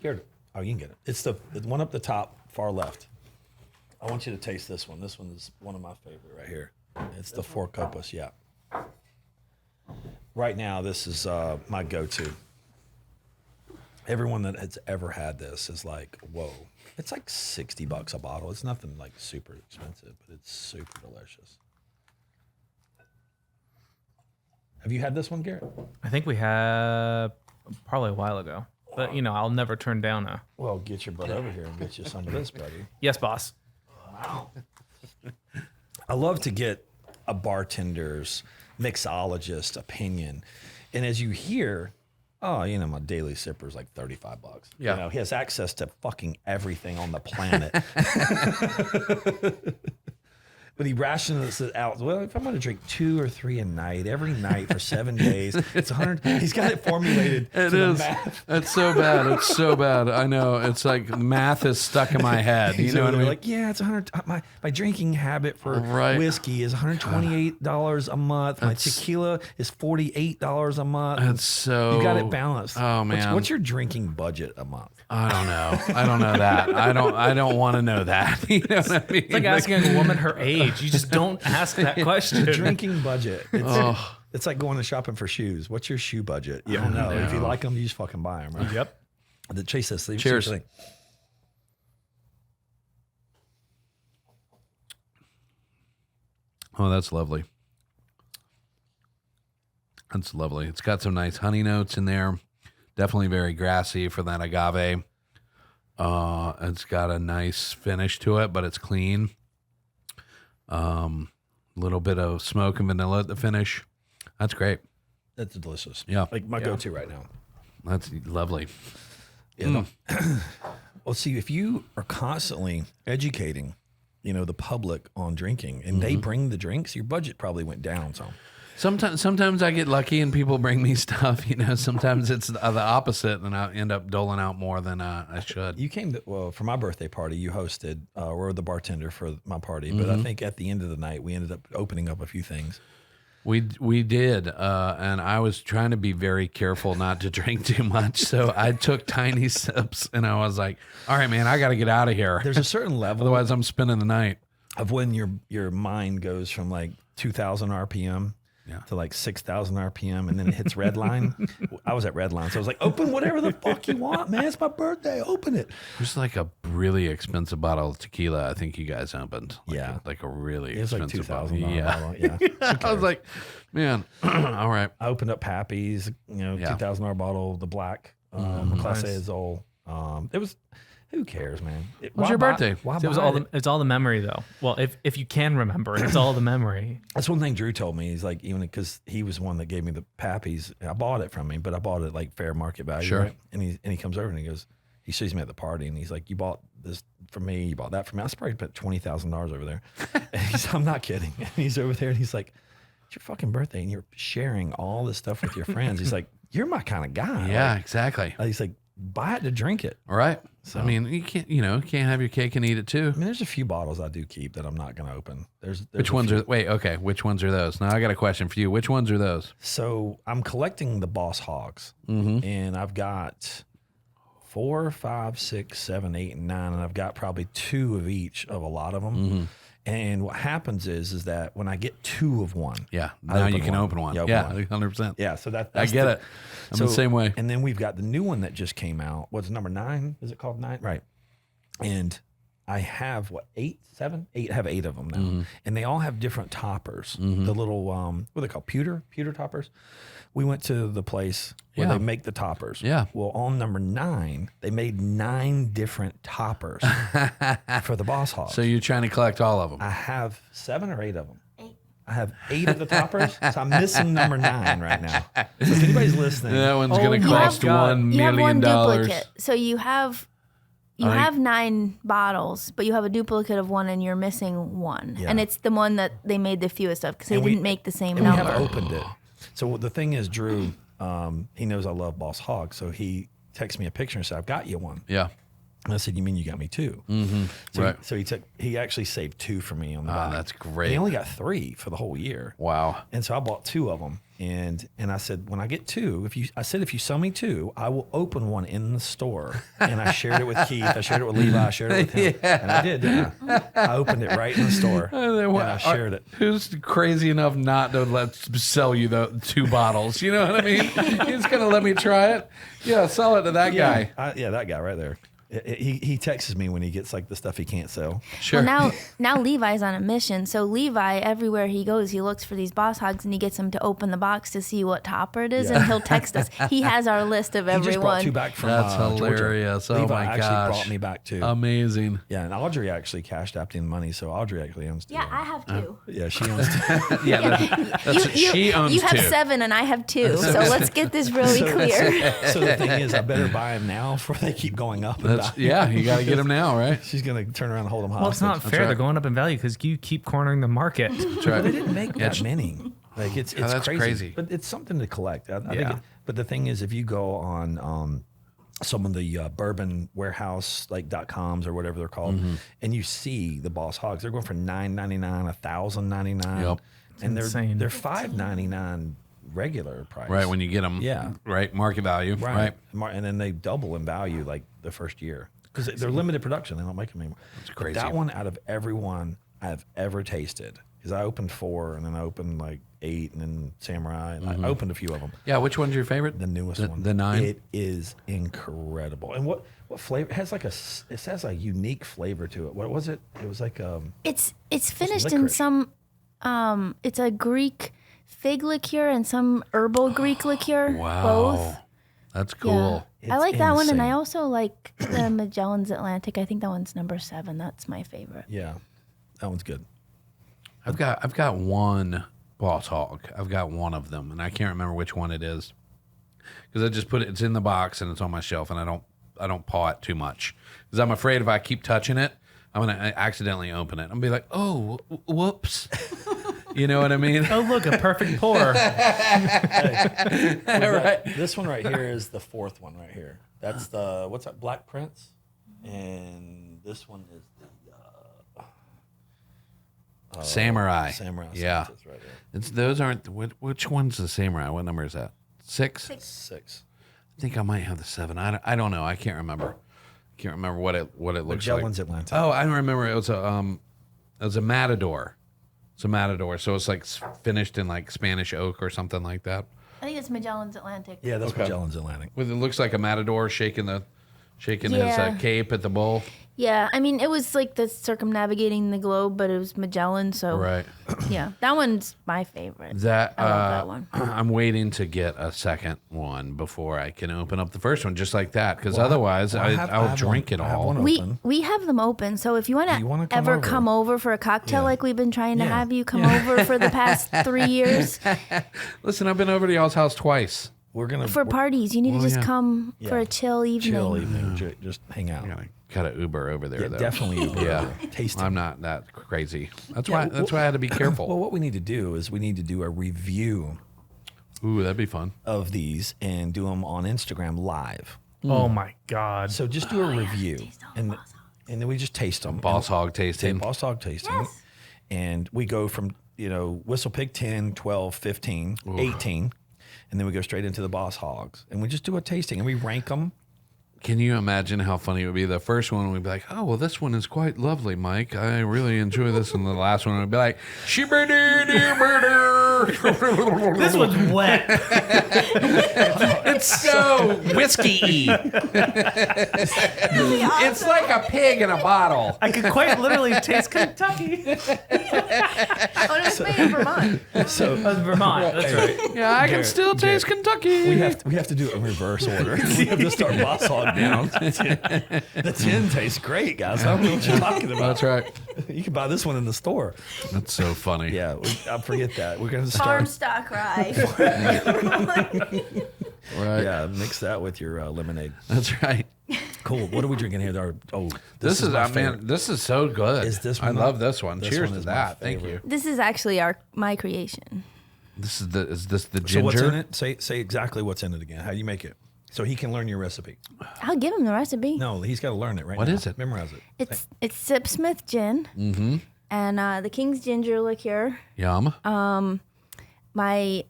Garrett. Oh, you can get it. It's the one up the top, far left. I want you to taste this one. This one is one of my favorite right here. It's the Four Copas, yeah. Right now, this is my go-to. Everyone that has ever had this is like, whoa. It's like $60 a bottle. It's nothing like super expensive, but it's super delicious. Have you had this one, Garrett? I think we had probably a while ago, but I'll never turn down a Well, get your butt over here and get you some of this, buddy. yes, boss. I love to get a bartender's mixologist opinion. And as you hear, my daily sipper is like $35. Yeah. He has access to fucking everything on the planet. But he rations it out. Well, if I'm going to drink 2 or 3 a night, every night for 7 days, it's 100. He's got it formulated. It is. It's so bad. It's so bad. I know. It's like the math is stuck in my head. You know what I mean? Like, yeah, it's 100. My drinking habit for Right. whiskey is $128 a month. My tequila is $48 a month. It's so. You got it balanced. Oh man. What's your drinking budget a month? I don't know. I don't know that. I don't want to know that. You know what I mean? It's like asking a woman her age. age. You just don't ask that question. Drinking budget. It's like going and shopping for shoes. What's your shoe budget? You don't know. If you like them, you just fucking buy them, right? Yep. The Chase says, Cheers. Oh, that's lovely. That's lovely. It's got some nice honey notes in there. Definitely very grassy for that agave. It's got a nice finish to it, but it's clean. Little bit of smoke and vanilla at the finish. That's great. That's delicious. Yeah. Like my go-to right now. That's lovely. Yeah. Well, see, if you are constantly educating, the public on drinking, and they bring the drinks, your budget probably went down some. Sometimes I get lucky and people bring me stuff. Sometimes it's the opposite, and I end up doling out more than I should. You came for my birthday party. You hosted, or the bartender for my party. But I think at the end of the night, we ended up opening up a few things. We did, and I was trying to be very careful not to drink too much. So I took tiny sips, and I was like, "All right, man, I got to get out of here." There's a certain level, Otherwise, I'm spending the night. of when your mind goes from like 2,000 RPM to like 6,000 RPM, and then it hits red line. I was at red line, so I was like, "Open whatever the fuck you want, man. It's my birthday. Open it." There's like a really expensive bottle of tequila. I think you guys opened. Like a really It was like expensive bottle. $2,000 Yeah. bottle. Yeah. I was like, man, all right. I opened up Pappy's, $2,000 bottle, the black Clase Azul. It was, who cares, man? When's your birthday? Why It was buy all it? it's all the memory though. Well, if you can remember, it's all the memory. That's one thing Drew told me. He's like, even because he was one that gave me the Pappy's, I bought it from him, but I bought it like fair market value. Sure. Right? And he comes over and he goes, he sees me at the party and he's like, "You bought this for me, you bought that for me." I was probably put $20,000 over there. And I'm not kidding. And he's over there and he's like, "It's your fucking birthday and you're sharing all this stuff with your friends." He's like, "You're my kind of guy." Yeah, exactly. He's like, "Buy it to drink it." All right. So- I mean, you can't have your cake and eat it too. I mean, there's a few bottles I do keep that I'm not going to open. There's Which a ones few. are? Wait, okay. Which ones are those? Now I got a question for you. Which ones are those? So I'm collecting the Boss Hogs, and I've got 4, 5, 6, 7, 8, and 9, and I've got probably 2 of each of a lot of them. And what happens is that when I get 2 of one, Yeah. I Now open you can one. open one. You open Yeah, one. 100%. Yeah, so I that's get it. I'm the same way. And then we've got the new one that just came out. What's number 9? Is it called 9? Right. And I have 8, 7, 8. I have 8 of them now, and they all have different toppers. The little what are they called? Pewter toppers. We went to the place where Yeah. they make the toppers. Yeah. Well, on number 9, they made 9 different toppers for the Boss Hog. So you're trying to collect all of them. I have 7 or 8 of them. I have 8 of the toppers, so I'm missing number 9 right now. So if anybody's listening, That one's going to my cost God. $1 You have one million. duplicate. So you have I- have 9 bottles, but you have a duplicate of one and you're missing one. Yeah. And it's the one that they made the fewest of because they And we- didn't make the same and we number. have opened it. So the thing is, Drew, he knows I love Boss Hog, so he texted me a picture and said, "I've got you one." Yeah. And I said, "You mean you got me 2?" So Right. he actually saved 2 for me on the Ah, back. that's He great. only got 3 for the whole year. Wow. And so I bought 2 of them, and I said, when I get 2, if you sell me 2, I will open one in the store. And I shared it with Keith, I shared it with Levi, I shared it with him, and I did. Yeah. I opened it right in the store, and I shared it. Who's crazy enough not to let sell you the 2 bottles? You know what I mean? He's going to let me try it. Yeah, sell it to that guy. That guy right there. He texts me when he gets like the stuff he can't sell. Sure. Well, now Levi's on a mission. So Levi, everywhere he goes, he looks for these Boss Hogs and he gets them to open the box to see what topper it is, and he'll text us. He has our list of He just brought 2 everyone. back from That's Georgia. hilarious. Oh, Levi my actually gosh. brought me back 2. Amazing. Yeah, and Audrey actually cashed out the money, so Audrey actually owns 2. Yeah, I have 2. Yeah, she owns 2. She owns you have 2. 7 and I have 2. So let's get this really clear. So the thing is, I better buy them now before they keep going up. And down. Yeah, you got to get them now, right? She's gonna turn around and hold them hostage. Well, it's not fair. right. They're going up in value because you keep cornering the market. That's right. They didn't make that many. Like it's that's crazy. But it's something to collect. I think Yeah. but the thing is, if you go on some of the bourbon warehouse like .coms or whatever they're called, and you see the Boss Hogs, they're going for $9.99, $1,099, Yep. and insane. they're $5.99 regular price. Right, when you get them. Yeah. Right, market value. Right. And then they double in value like the first year because they're limited production. They don't make them anymore. That's crazy. That one out of everyone, I've ever tasted. Because I opened 4, and then I opened like 8, and then Samurai, and I opened a few of them. Yeah, which one's your favorite? The newest one, the 9. It is incredible. And what flavor? It has like it has a unique flavor to it. What was it? It was like It's finished in licorice. some. It's a Greek fig liqueur and some herbal Greek liqueur. Wow, Both. that's cool. I It's like that one, and I insane. also like the Magellan's Atlantic. I think that one's number 7. That's my favorite. yeah, that one's good. I've got one Boss Hog. I've got one of them, and I can't remember which one it is because I just put it. It's in the box and it's on my shelf, and I don't paw it too much because I'm afraid if I keep touching it, I'm gonna accidentally open it. I'm gonna be like, oh, whoops. You know what I mean? Oh, look, a perfect pour. Right. This one right here is the 4th one right here. That's the what's that? Black Prince, and this one is the Samurai. Samurai. Yeah. It's right there. It's those aren't. Which one's the Samurai? What number is that? 6. 6. I think I might have the 7. I don't know. I can't remember. I can't remember what it looks Magellan's like. Atlantic. Oh, I remember. It was a Matador. It's a Matador. So it's like finished in like Spanish oak or something like that. I think it's Magellan's Atlantic. Yeah, that's Magellan's Atlantic. With it looks like a Matador shaking his Yeah. cape at the bull. Yeah, I mean, it was like the circumnavigating the globe, but it was Magellan. So Right. yeah, that one's my favorite. That I love that one. I'm waiting to get a second one before I can open up the first one, just like that. Because otherwise, I'll drink it all. We have them open, so if you want you wanna to come ever over? come over for a cocktail, Yeah. like we've been trying to Yeah. have you come over for the past 3 years Listen, I've been over to y'all's house twice. We're gonna for parties, you need to just yeah. come for Yeah. a chill evening. chill evening, just hang out. Got an Uber over there, Yeah, though. definitely. Yeah. Tasting. I'm not that crazy. That's Yeah, why I had to be careful. Well, what we need to do is we need to do a review Ooh, that'd be fun. of these and do them on Instagram live. Oh my God. So just do a review, and then we just taste them. Boss Hog tasting. Boss Hog tasting. Yes. And we go from, Whistle Pig 10, 12, 15, 18, and then we go straight into the Boss Hogs. And we just do a tasting, and we rank them. Can you imagine how funny it would be? The first one would be like, oh, well, this one is quite lovely, Mike. I really enjoy this. And the last one would be like, shibber-doo-doo-murder. This one's wet. It's so whiskey-y. It's like a pig in a bottle. I could quite literally taste Kentucky. Oh, it was made in Vermont. So Vermont. That's right. Yeah, I can Garrett, still taste Kentucky. we have to do it in reverse order. We have to start Boss Hog down. The 10 tastes great, guys. I don't know what you're talking about. That's right. You can buy this one in the store. That's so funny. Yeah, I forget that. We're going to Farm start. stock rye. Right. Yeah, mix that with your lemonade. That's right. Cool. What are we drinking here? This is my man. favorite. This is so good. Is this I one love my- this one. this Cheers one to is my that. Thank you. favorite. This is actually my creation. This is the So ginger. what's in it? Say exactly what's in it again. How do you make it? So he can learn your recipe. I'll give him the recipe. No, he's got to learn it right What now. is it? Memorize it. It's Sipsmith gin and the King's Ginger liqueur. Yum. My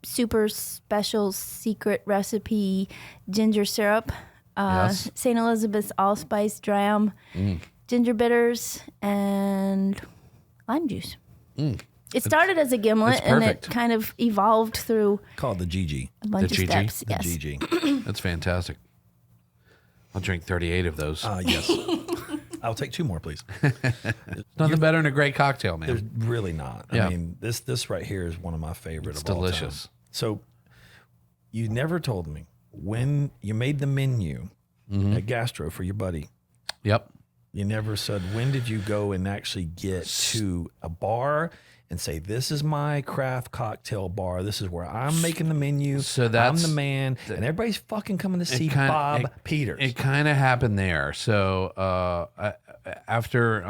super special secret recipe ginger syrup, Yes. St. Elizabeth's allspice dram, ginger bitters, and lime juice. It started as a gimlet it's and it perfect. kind of evolved through Called the GG. a bunch The of GG? steps. The Yes. GG. That's fantastic. I'll drink 38 of those. Yes. I'll take 2 more, please. Nothing better than a great cocktail, There's man. really not. Yeah. I mean, this right here is one of my favorite. It's of all time. delicious. So, you never told me when you made the menu at Gastro for your buddy. Yep. You never said when did you go and actually get to a bar and say this is my craft cocktail bar. This is where I'm making the menu. So that's- I'm the man, and everybody's fucking coming to see kinda- Bob Peters. It kind of happened there. So after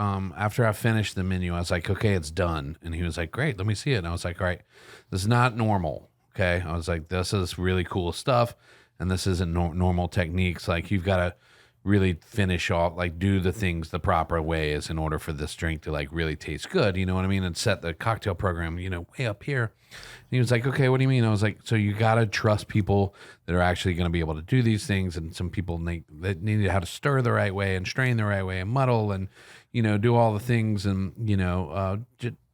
I finished the menu, I was like, okay, it's done. And he was like, great, let me see it. And I was like, all right, this is not normal. Okay. I was like, this is really cool stuff. And this isn't normal techniques. Like you've got to really finish off, like do the things the proper ways in order for this drink to like really taste good. You know what I mean? And set the cocktail program, way up here. And he was like, okay, what do you mean? I was like, so you got to trust people that are actually going to be able to do these things. And some people that need how to stir the right way and strain the right way and muddle. And, do all the things and,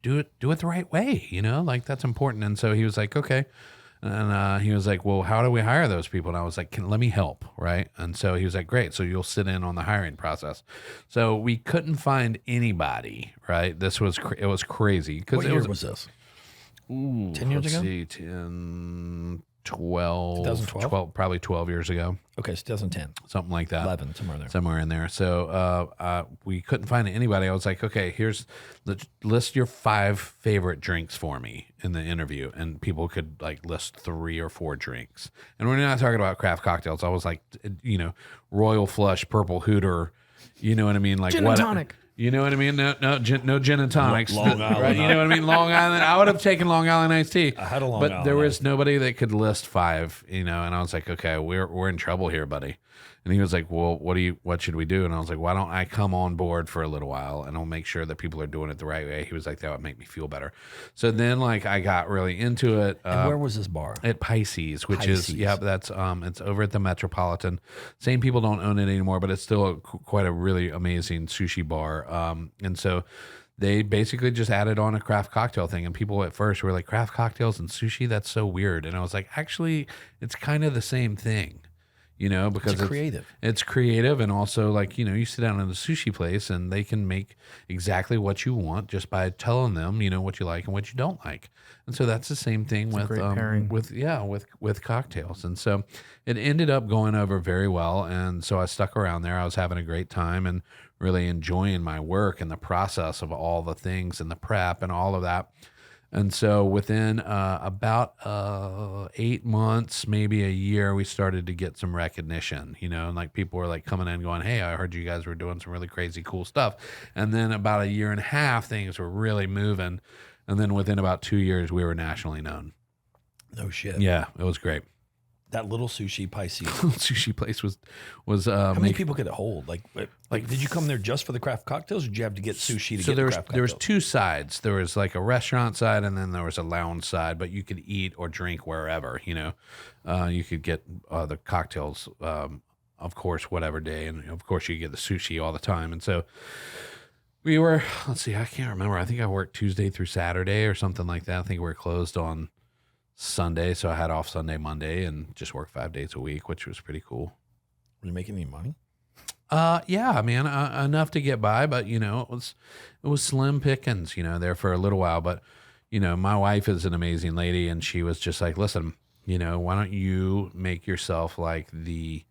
do it the right way, like that's important. And so he was like, okay. And he was like, well, how do we hire those people? And I was like, let me help. Right. And so he was like, great. So you'll sit in on the hiring process. So we couldn't find anybody. Right. It was crazy. What year was this? 10 years ago? See, 10, 12, 2012? probably 12 years ago. Okay, so 2010. Something like that. 11, somewhere there. Somewhere in there. So we couldn't find anybody. I was like, okay, list your 5 favorite drinks for me in the interview. And people could like list 3 or 4 drinks. And we're not talking about craft cocktails. I was like, Royal Flush, Purple Hooter, you know what I mean? Like Gin and tonic. You know what I mean? No gin and tonics. Long Island. Right? You know what I mean? Long Island. I would have taken Long Island iced tea. I had a Long but Island there was iced tea. nobody that could list 5, and I was like, okay, we're in trouble here, buddy. And he was like, well, what should we do? And I was like, why don't I come on board for a little while and I'll make sure that people are doing it the right way. He was like, that would make me feel better. So then like I got really into it. And where was this bar? At Pisces, which is, that's, it's over at the Metropolitan. Same people don't own it anymore, but it's still quite a really amazing sushi bar. And so they basically just added on a craft cocktail thing. And people at first were like, craft cocktails and sushi? That's so weird. And I was like, actually, it's kind of the same thing. Because it's creative. It's creative. And also like, you sit down in a sushi place and they can make exactly what you want just by telling them, what you like and what you don't like. And so that's the same thing with cocktails. And so it ended up going over very well. And so I stuck around there. I was having a great time and really enjoying my work and the process of all the things and the prep and all of that. And so within about 8 months, maybe a year, we started to get some recognition, and like people were like coming in going, hey, I heard you guys were doing some really crazy, cool stuff. And then about a year and a half, things were really moving. And then within about 2 years, we were nationally known. No shit. Yeah, it was great. That little sushi Pisces. Sushi place was How many people could it hold? Like, did you come there just for the craft cocktails, or did you have to get sushi to get the craft cocktails? There was 2 sides. There was like a restaurant side, and then there was a lounge side. But you could eat or drink wherever. You could get the cocktails, of course, whatever day, and of course you get the sushi all the time. And so we were. Let's see, I can't remember. I think I worked Tuesday through Saturday or something like that. I think we were closed on Sunday, so I had off Sunday, Monday, and just worked 5 days a week, which was pretty cool. Were you making any money? Yeah, man, enough to get by, but it was slim pickings, there for a little while. But my wife is an amazing lady, and she was just like, listen, why don't you make yourself like the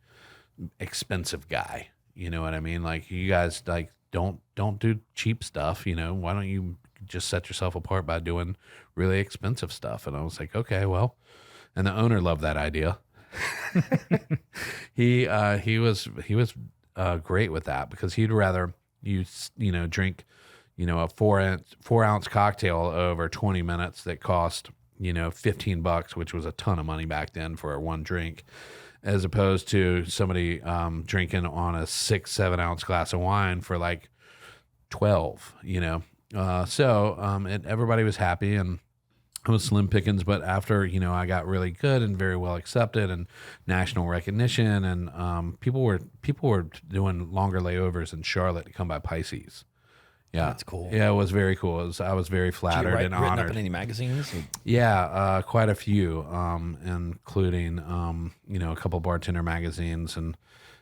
expensive guy? You know what I mean? Like you guys like don't do cheap stuff. Why don't you just set yourself apart by doing really expensive stuff? And I was like, okay, well, and the owner loved that idea. He was great with that because he'd rather you drink, a 4 ounce cocktail over 20 minutes that cost, $15, which was a ton of money back then for one drink, as opposed to somebody drinking on a 6-7 ounce glass of wine for like 12, So everybody was happy and it was slim pickings. But after, I got really good and very well accepted and national recognition, and people were doing longer layovers in Charlotte to come by Pisces. Yeah, That's cool. Yeah, it was very cool. I was very flattered and written honored. up in any magazines? Yeah, quite a few, including a couple bartender magazines and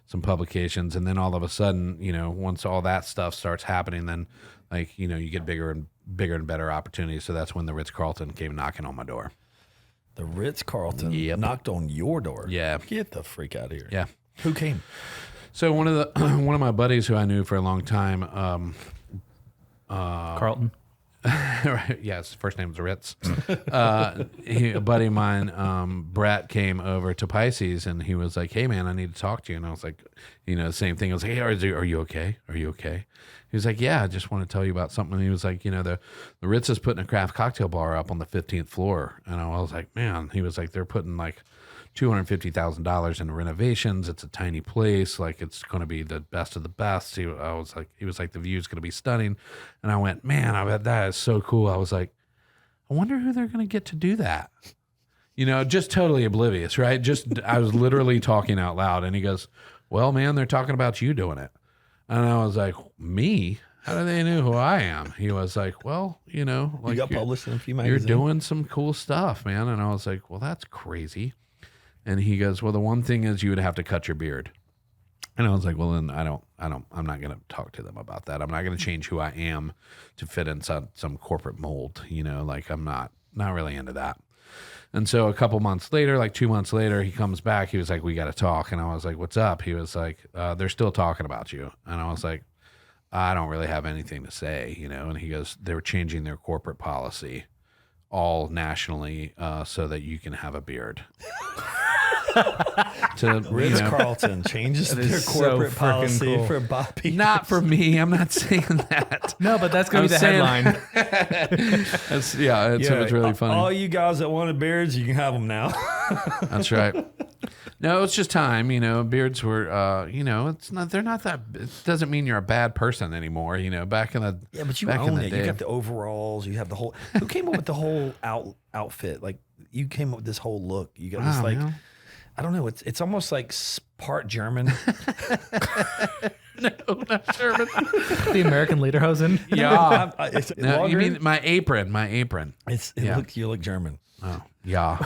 some publications. And then all of a sudden, once all that stuff starts happening, then you get bigger and better opportunities. So that's when the Ritz-Carlton came knocking on my door. The Ritz-Carlton knocked on your door. Yeah. Get the freak out of here. Yeah. Who came? So one of my buddies who I knew for a long time, Carlton. right, yes, his first name was Ritz. A buddy of mine, Brett, came over to Pisces and he was like, hey man, I need to talk to you. And I was like, the same thing. I was like, hey, are you okay? Are you okay? He was like, yeah, I just want to tell you about something. And he was like, the Ritz is putting a craft cocktail bar up on the 15th floor. And I was like, man, he was like, they're putting like $250,000 in renovations. It's a tiny place. Like it's going to be the best of the best. He was like, the view's going to be stunning. And I went, man, I bet that is so cool. I was like, I wonder who they're going to get to do that. Just totally oblivious, right? I was literally talking out loud. And he goes, well, man, they're talking about you doing it. And I was like, me? how do they know who I am? He was like, well, like You got published in a few you're magazines. doing some cool stuff, man. And I was like, well, that's crazy. And he goes, well, the one thing is you would have to cut your beard. And I was like, well, then I'm not going to talk to them about that. I'm not going to change who I am to fit in some corporate mold, like I'm not really into that. And so a couple months later, like 2 months later, he comes back. He was like, we got to talk. And I was like, what's up? He was like, they're still talking about you. And I was like, I don't really have anything to say, And he goes, they were changing their corporate policy all nationally so that you can have a beard. Ritz Carlton changes their so corporate freaking policy cool. for Bobby. Not for me. I'm not saying that. No, but that's going to be the headline. It's really funny. All you guys that wanted beards, you can have them now. That's right. No, it's just time. Beards were, they're not that, it doesn't mean you're a bad person anymore. Back in the, Yeah, but you back in own the it. day. You got the overalls. You have the whole. Who came up with the whole outfit? Like you came up with this whole look. You got this Wow, like. man. I don't know. It's almost like part German. No, not German. The American Lederhosen. Yeah. It's No, you longer. mean my apron? You look German. Oh, yeah.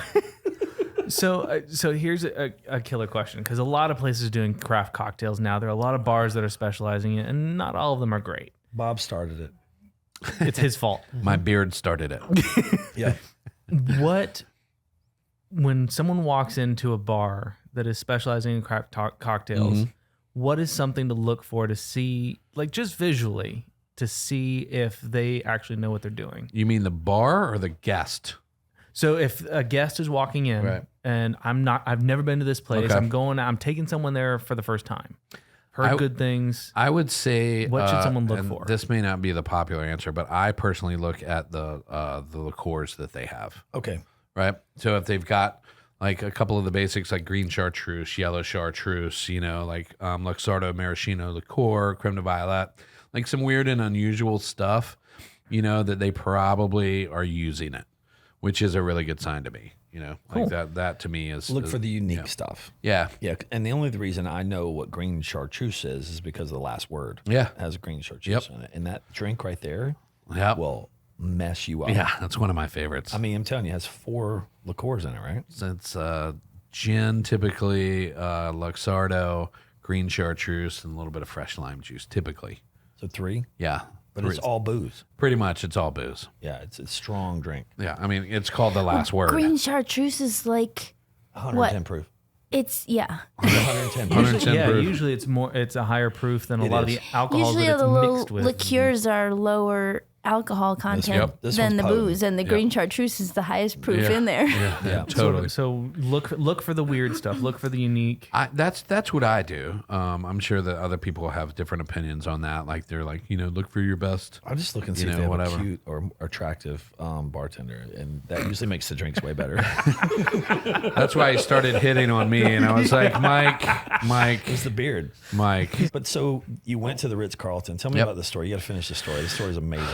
So here's a killer question, because a lot of places are doing craft cocktails now. There are a lot of bars that are specializing in it, and not all of them are great. Bob started it. It's his fault. My beard started it. Yeah. When someone walks into a bar that is specializing in craft cocktails, what is something to look for to see, like just visually, to see if they actually know what they're doing? You mean the bar or the guest? So if a guest is walking in Right. and I've never been to this place, Okay. I'm taking someone there for the first time. Heard good things. I would say, What should someone look and for? This may not be the popular answer, but I personally look at the liqueurs that they have. Okay. Right. So if they've got like a couple of the basics, like green chartreuse, yellow chartreuse, like Luxardo maraschino liqueur, creme de violet, like some weird and unusual stuff, that they probably are using it, which is a really good sign to me. Cool. Like that to me is Look for the unique stuff. yeah. Yeah, and the only reason I know what green chartreuse is because of the last word. Yeah. It has green chartreuse in it, and that drink right there Yeah. will mess you up. Yeah. That's one of my favorites. I mean, I'm telling you, it has 4 liqueurs in it, right? It's gin, typically, Luxardo, green chartreuse, and a little bit of fresh lime juice, typically. So 3, Yeah. but it's all booze. Pretty much, it's all booze. Yeah, it's a strong drink. Yeah. I mean, it's called the last word. Green chartreuse is like 110 proof. it's 110 proof. 110 Yeah, proof. usually it's a higher proof than a It lot is. of the alcohols usually that it's the mixed with. liqueurs are lower alcohol content This than one's the potent. booze, and the green chartreuse is the highest proof Yeah. in there. Yeah, So- totally. So look for the weird stuff. Look for the unique. That's what I do. I'm sure that other people have different opinions on that. Like they're like, look for your best. I'm just looking to see You if know, they have whatever. a cute or attractive bartender, and that usually makes the drinks way better. That's why he started hitting on me, and I was like, Mike, It's the beard. Mike. But so you went to the Ritz Carlton. Tell me Yep. about the story. You got to finish the story. The story's amazing.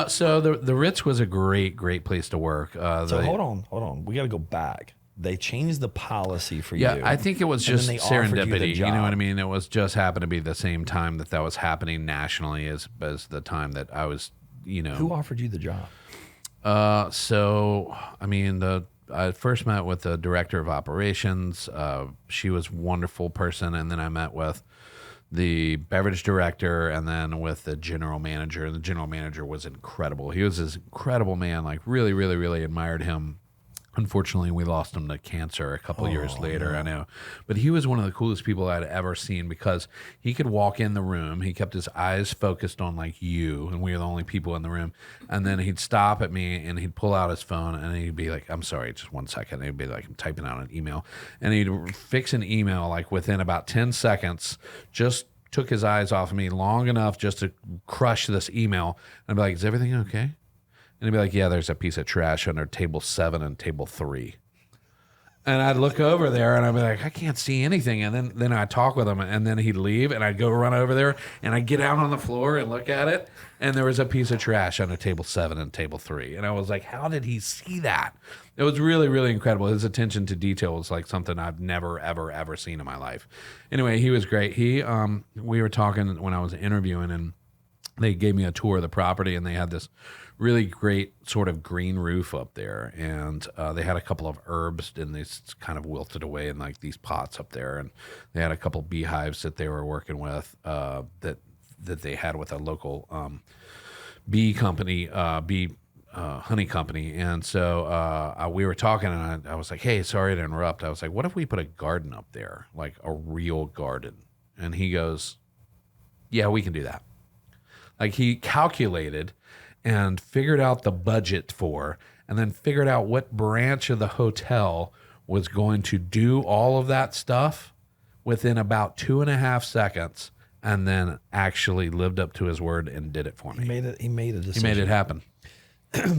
So the Ritz was a great place to work. So hold on. We got to go back. They changed the policy for Yeah, you. I think it was and just then they offered you the serendipity. You know job. what I mean? It was just happened to be the same time that was happening nationally as the time that I was, Who offered you the job? So I mean, I first met with the director of operations. She was a wonderful person, and then I met with the beverage director, and then with the general manager. And the general manager was incredible. He was this incredible man. Like really, really, really admired him. Unfortunately, we lost him to cancer a couple years later. I know, but he was one of the coolest people I'd ever seen because he could walk in the room. He kept his eyes focused on like you, and we were the only people in the room. And then he'd stop at me and he'd pull out his phone and he'd be like, "I'm sorry, just 1 second." And he'd be like, "I'm typing out an email," and he'd fix an email like within about 10 seconds. Just took his eyes off of me long enough just to crush this email. And I'd be like, "Is everything okay?" And he'd be like, "Yeah, there's a piece of trash under table 7 and table 3. And I'd look over there and I'd be like, "I can't see anything." And then I'd talk with him, and then he'd leave, and I'd go run over there and I'd get out on the floor and look at it. And there was a piece of trash under table 7 and table 3. And I was like, how did he see that? It was really, really incredible. His attention to detail was like something I've never, ever, ever seen in my life. Anyway, he was great. We were talking when I was interviewing, and they gave me a tour of the property, and they had this really great sort of green roof up there, and they had a couple of herbs, and they kind of wilted away in like these pots up there, and they had a couple beehives that they were working with that they had with a local bee company, honey company. And so we were talking, and I was like, hey, sorry to interrupt. I was like, what if we put a garden up there, like a real garden? And he goes, yeah, we can do that. Like, he calculated and figured out the budget and then figured out what branch of the hotel was going to do all of that stuff within about 2.5 seconds, and then actually lived up to his word and did it for me. He made a decision. He made it happen.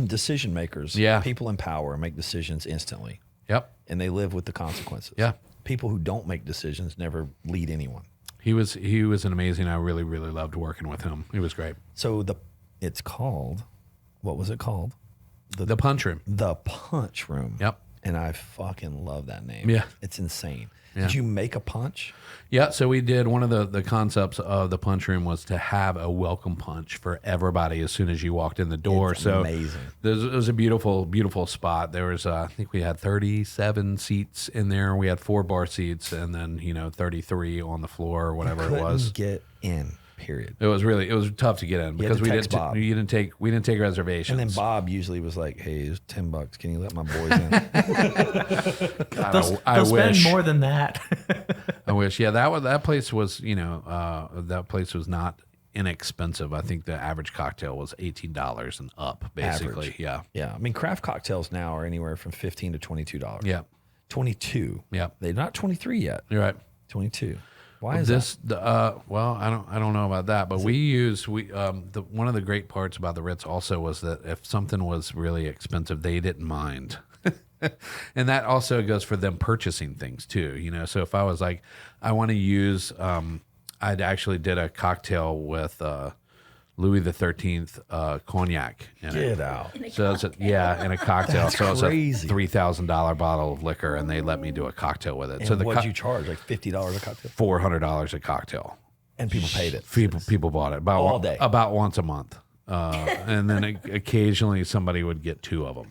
Decision makers, people in power make decisions instantly. Yep. And they live with the consequences. Yeah. People who don't make decisions never lead anyone. He was an amazing. I really, really loved working with him. He was great. So it's called, what was it called? The Punch Room. The Punch Room. Yep. And I fucking love that name. Yeah. It's insane. Yeah. Did you make a punch? Yeah, so we did, one of the concepts of the Punch Room was to have a welcome punch for everybody as soon as you walked in the door. It's so amazing. It was a beautiful, beautiful spot. There was, I think we had 37 seats in there. We had 4 bar seats, and then 33 on the floor or whatever it was. Get in. Period. It was tough to get in because we didn't take reservations. And then Bob usually was like, "Hey, it's $10. Can you let my boys in?" God, they'll spend wish. more than that. I wish. Yeah, that place was, that place was not inexpensive. I think the average cocktail was $18 and up, basically. Average. Yeah. Yeah. I mean, craft cocktails now are anywhere from $15 to $22. Yeah. 22. Yeah. They're not 23 yet. You're right. 22. Why is this? Well, I don't know about that, but one of the great parts about the Ritz also was that if something was really expensive, they didn't mind. And that also goes for them purchasing things too, So if I was like, I want to use, I'd actually did a cocktail with Louis XIII cognac in it. Get out. So it's in a cocktail. That's so crazy. It's a $3,000 bottle of liquor, and they let me do a cocktail with it. And so what'd you charge? Like $50 a cocktail? $400 a cocktail. And people paid it. People bought it all day, about once a month, and then occasionally somebody would get 2 of them.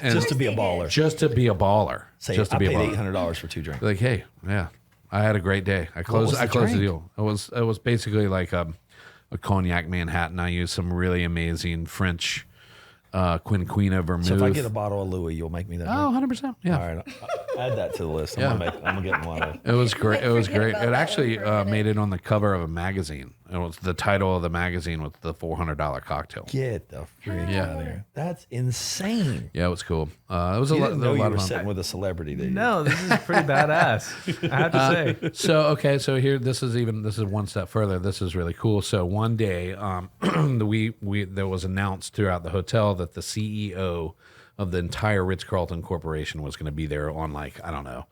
And just to be a baller. Just to be a baller. Say, just to I be paid a baller. $800 for 2 drinks. Like, hey, yeah, I had a great day. I closed the drink? deal. It was basically like a cognac Manhattan. I used some really amazing French Quinquina vermouth. So if I get a bottle of Louis, you'll make me that drink? 100%. Yeah. All right. Add that to the list. Yeah. I'm gonna get one of It was great. It was great. about It that actually one for a minute. made it on the cover of a magazine. It was the title of the magazine with the $400 cocktail. Get the freak Yeah. out of there. That's insane. Yeah, it was cool. It was You a didn't know lot you of were fun. sitting with a celebrity, did you? No, this is pretty badass. I have to say. So here, this is one step further. This is really cool. So one day, there was announced throughout the hotel that the CEO of the entire Ritz-Carlton Corporation was going to be there on, like, I don't know,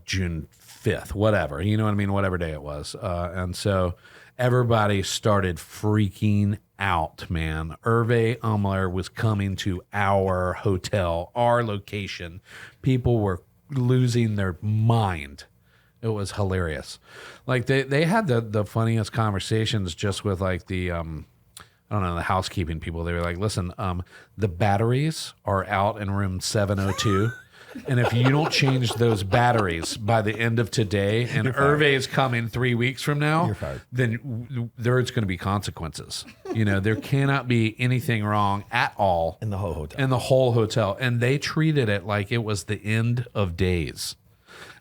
June 5th, whatever. You know what I mean? Whatever day it was. And so everybody started freaking out, man. Hervé Umler was coming to our hotel, our location. People were losing their mind. It was hilarious. Like they had the funniest conversations just with like the I don't know, the housekeeping people. They were like, listen, the batteries are out in room 702. And if you don't change those batteries by the end of today, and Hervé is coming 3 weeks from now, You're fired. then there's going to be consequences. There cannot be anything wrong at all In the whole hotel. in the whole hotel. And they treated it like it was the end of days.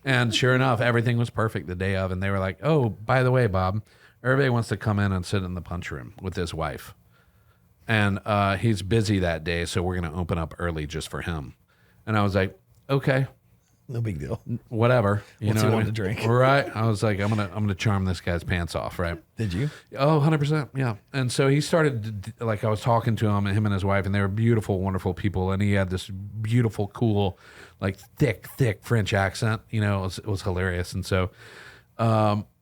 And sure enough, everything was perfect the day of. And they were like, oh, by the way, Bob, Hervé wants to come in and sit in the punch room with his wife. And he's busy that day, so we're going to open up early just for him. And I was like, okay, No big deal. whatever. What's he what I want mean? to drink? Right. I was like, I'm gonna charm this guy's pants off, right? Did you? Oh, 100%. Yeah. And so he started, like, I was talking to him and his wife, and they were beautiful, wonderful people. And he had this beautiful, cool, like thick French accent. It was hilarious. And so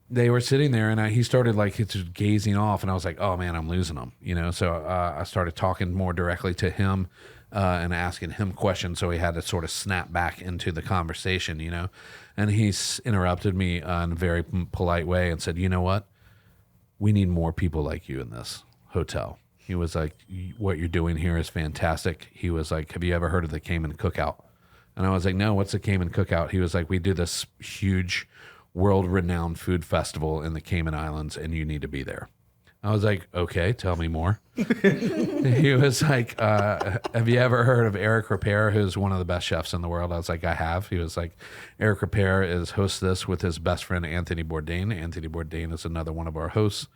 they were sitting there, and he started like just gazing off, and I was like, oh man, I'm losing him. So I started talking more directly to him and asking him questions. So he had to sort of snap back into the conversation, and he interrupted me in a very polite way and said, you know what? we need more people like you in this hotel. He was like, what you're doing here is fantastic. He was like, have you ever heard of the Cayman Cookout? And I was like, no, what's the Cayman Cookout? He was like, we do this huge world-renowned food festival in the Cayman Islands, and you need to be there. I was like, okay, tell me more. He was like, have you ever heard of Eric Ripert, who's one of the best chefs in the world? I was like, I have. He was like, Eric Ripert hosts this with his best friend, Anthony Bourdain. Anthony Bourdain is another one of our hosts.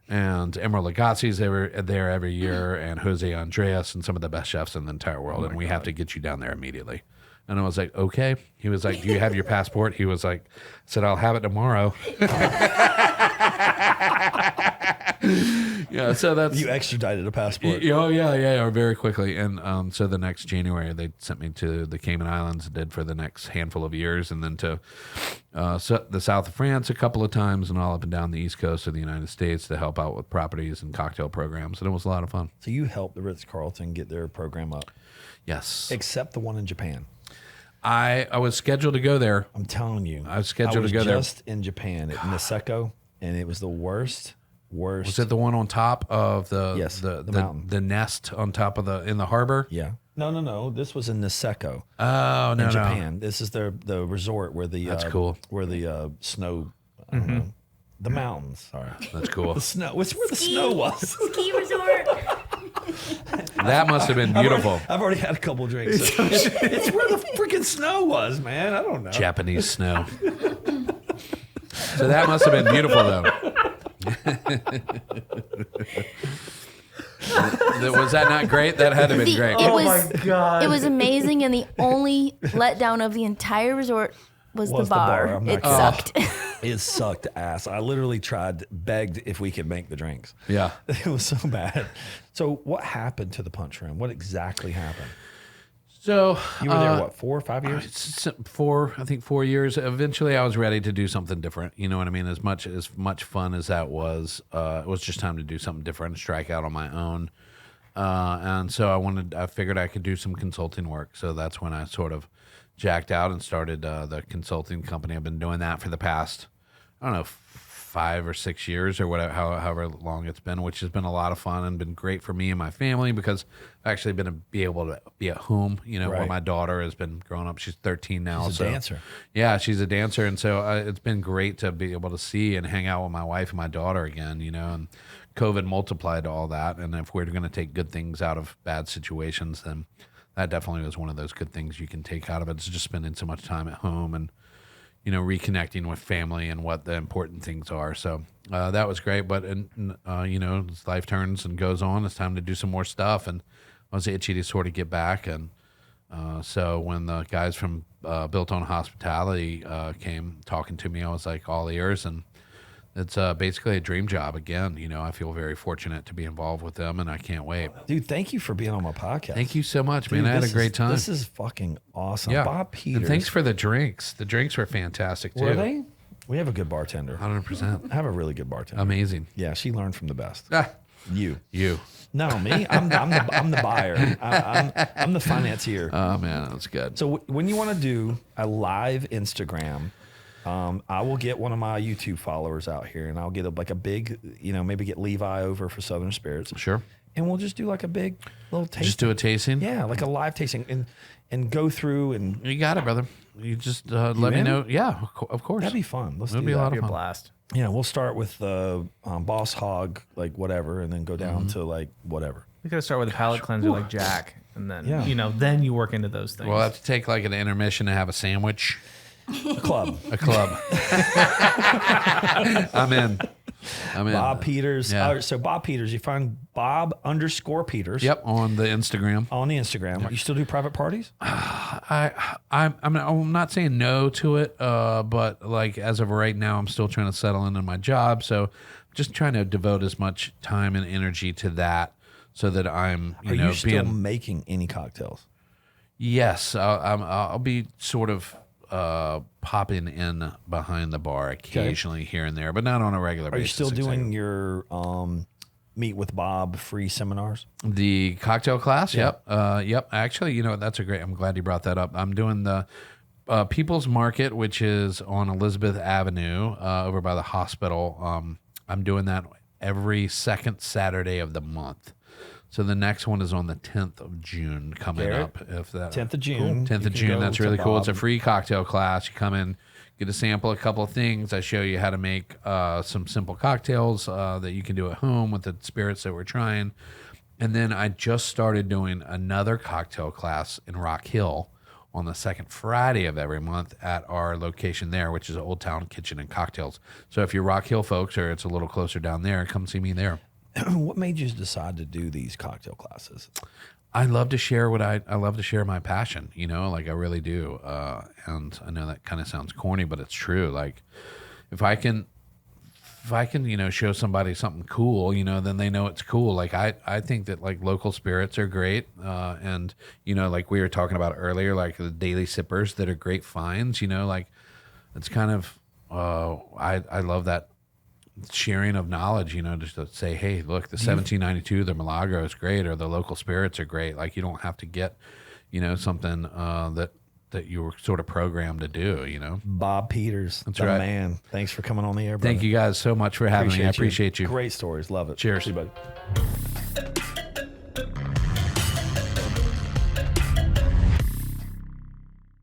And Emeril Lagasse's there every year, and Jose Andres, and some of the best chefs in the entire world. And we have to get you down there immediately. And I was like, okay. He was like, do you have your passport? He was like, I said, I'll have it tomorrow. Yeah, so that's... You extradited a passport. Oh, yeah, very quickly. And so the next January, they sent me to the Cayman Islands, did for the next handful of years, and then to the south of France a couple of times, and all up and down the east coast of the United States to help out with properties and cocktail programs. And it was a lot of fun. So you helped the Ritz-Carlton get their program up. Yes. Except the one in Japan. I was scheduled to go there. I'm telling you. I was scheduled to go there. I was just in Japan at Niseko, and it was the worst. Was it the one on top of the mountain? The nest on top of in the harbor? Yeah. No. This was in Niseko. Oh, no, in Japan. This is the resort where the that's cool. Where the snow, I don't know, the mountains. Sorry, that's cool. The snow. It's where the snow was. Ski resort. That must have been beautiful. I've already had a couple of drinks. It's where the freaking snow was, man. I don't know. Japanese snow. So that must have been beautiful, though. Was that not great? That had to have been great. My God. It was amazing, and the only letdown of the entire resort was the bar. I'm not It kidding. sucked. It sucked ass. I literally begged if we could make the drinks. Yeah. It was so bad. So what happened to the Punch Room? What exactly happened? So You were there, 4 or 5 years? 4 years. Eventually, I was ready to do something different. You know what I mean? As much fun as that was, it was just time to do something different and strike out on my own. And so I figured I could do some consulting work. So that's when I sort of jacked out and started the consulting company. I've been doing that for the past, I don't know, 5 or 6 years or whatever, however long it's been, which has been a lot of fun and been great for me and my family because I've actually been able to be at home, where Right. my daughter has been growing up. She's 13 now. She's a dancer. Yeah, she's a dancer. And so it's been great to be able to see and hang out with my wife and my daughter again, and COVID multiplied all that. And if we're going to take good things out of bad situations, then that definitely was one of those good things you can take out of it. It's just spending so much time at home and, reconnecting with family and what the important things are. So that was great. But, as life turns and goes on, it's time to do some more stuff. And I was itchy to sort of get back. And so when the guys from Built on Hospitality came talking to me, I was like all ears. And it's basically a dream job again. I feel very fortunate to be involved with them, and I can't wait. Dude, thank you for being on my podcast. Thank you so much, man. Dude, I had a this great is- time. This is fucking awesome. Yeah. Bob Peters. And thanks for the drinks. The drinks were fantastic, too. Were they? We have a good bartender. 100%. I have a really good bartender. Amazing. Yeah, she learned from the best. Ah, You. you. Me. I'm the buyer. I'm the financier. Oh, man, that's good. So when you want to do a live Instagram, I will get one of my YouTube followers out here, and I'll get a big, maybe get Levi over for Southern Spirits. Sure. And we'll just do like a big little tasting. Just do a tasting? Yeah, like a live tasting, and go through, and You got it, brother. You just let me in? know. Yeah, of course. that'd be fun. Let's It'll do be a that. lot Be of a fun. blast. Yeah, we'll start with the Boss Hog, like whatever, and then go down to like whatever. We gotta start with a palate cleanser like Jack, and then Yeah. then you work into those things. We'll have to take like an intermission and have a sandwich. Club. A club. I'm in. Bob Peters. Yeah. So Bob Peters, you find Bob_Peters. Yep, on the Instagram. On the Instagram. You still do private parties? I'm not saying no to it, but like as of right now, I'm still trying to settle into my job. So just trying to devote as much time and energy to that so that I'm, Are you still being. making any cocktails? Yes, I'll be sort of popping in behind the bar occasionally here and there, but not on a regular Are you basis. still doing exactly. your Meet with Bob free seminars? The cocktail class? Yep. Yep. Actually, that's I'm glad you brought that up. I'm doing the People's Market, which is on Elizabeth Avenue over by the hospital. I'm doing that every second Saturday of the month. So the next one is on the 10th of June coming Garrett, up. If that 10th of June. 10th You of can June. go That's to really cool. It's a Bob. free cocktail class. You come in, get a sample, a couple of things. I show you how to make some simple cocktails that you can do at home with the spirits that we're trying. And then I just started doing another cocktail class in Rock Hill on the second Friday of every month at our location there, which is Old Town Kitchen and Cocktails. So if you're Rock Hill folks or it's a little closer down there, come see me there. What made you decide to do these cocktail classes? I love to share I love to share my passion, you know, like I really do. And I know that kind of sounds corny, but it's true. Like if I can, you know, show somebody something cool, you know, then they know it's cool. Like I think that like local spirits are great. And, you know, like we were talking about earlier, like the daily sippers that are great finds, you know, like it's kind of, I love that sharing of knowledge, you know, just to say, hey, look, the 1792, the Milagro is great, or the local spirits are great. Like you don't have to get, you know, something that you were sort of programmed to do, you know. Bob Peters, That's the right. man. Thanks for coming on the air, brother. Thank you guys so much for having me. I appreciate you. Great stories. Love it. Cheers. See you, buddy.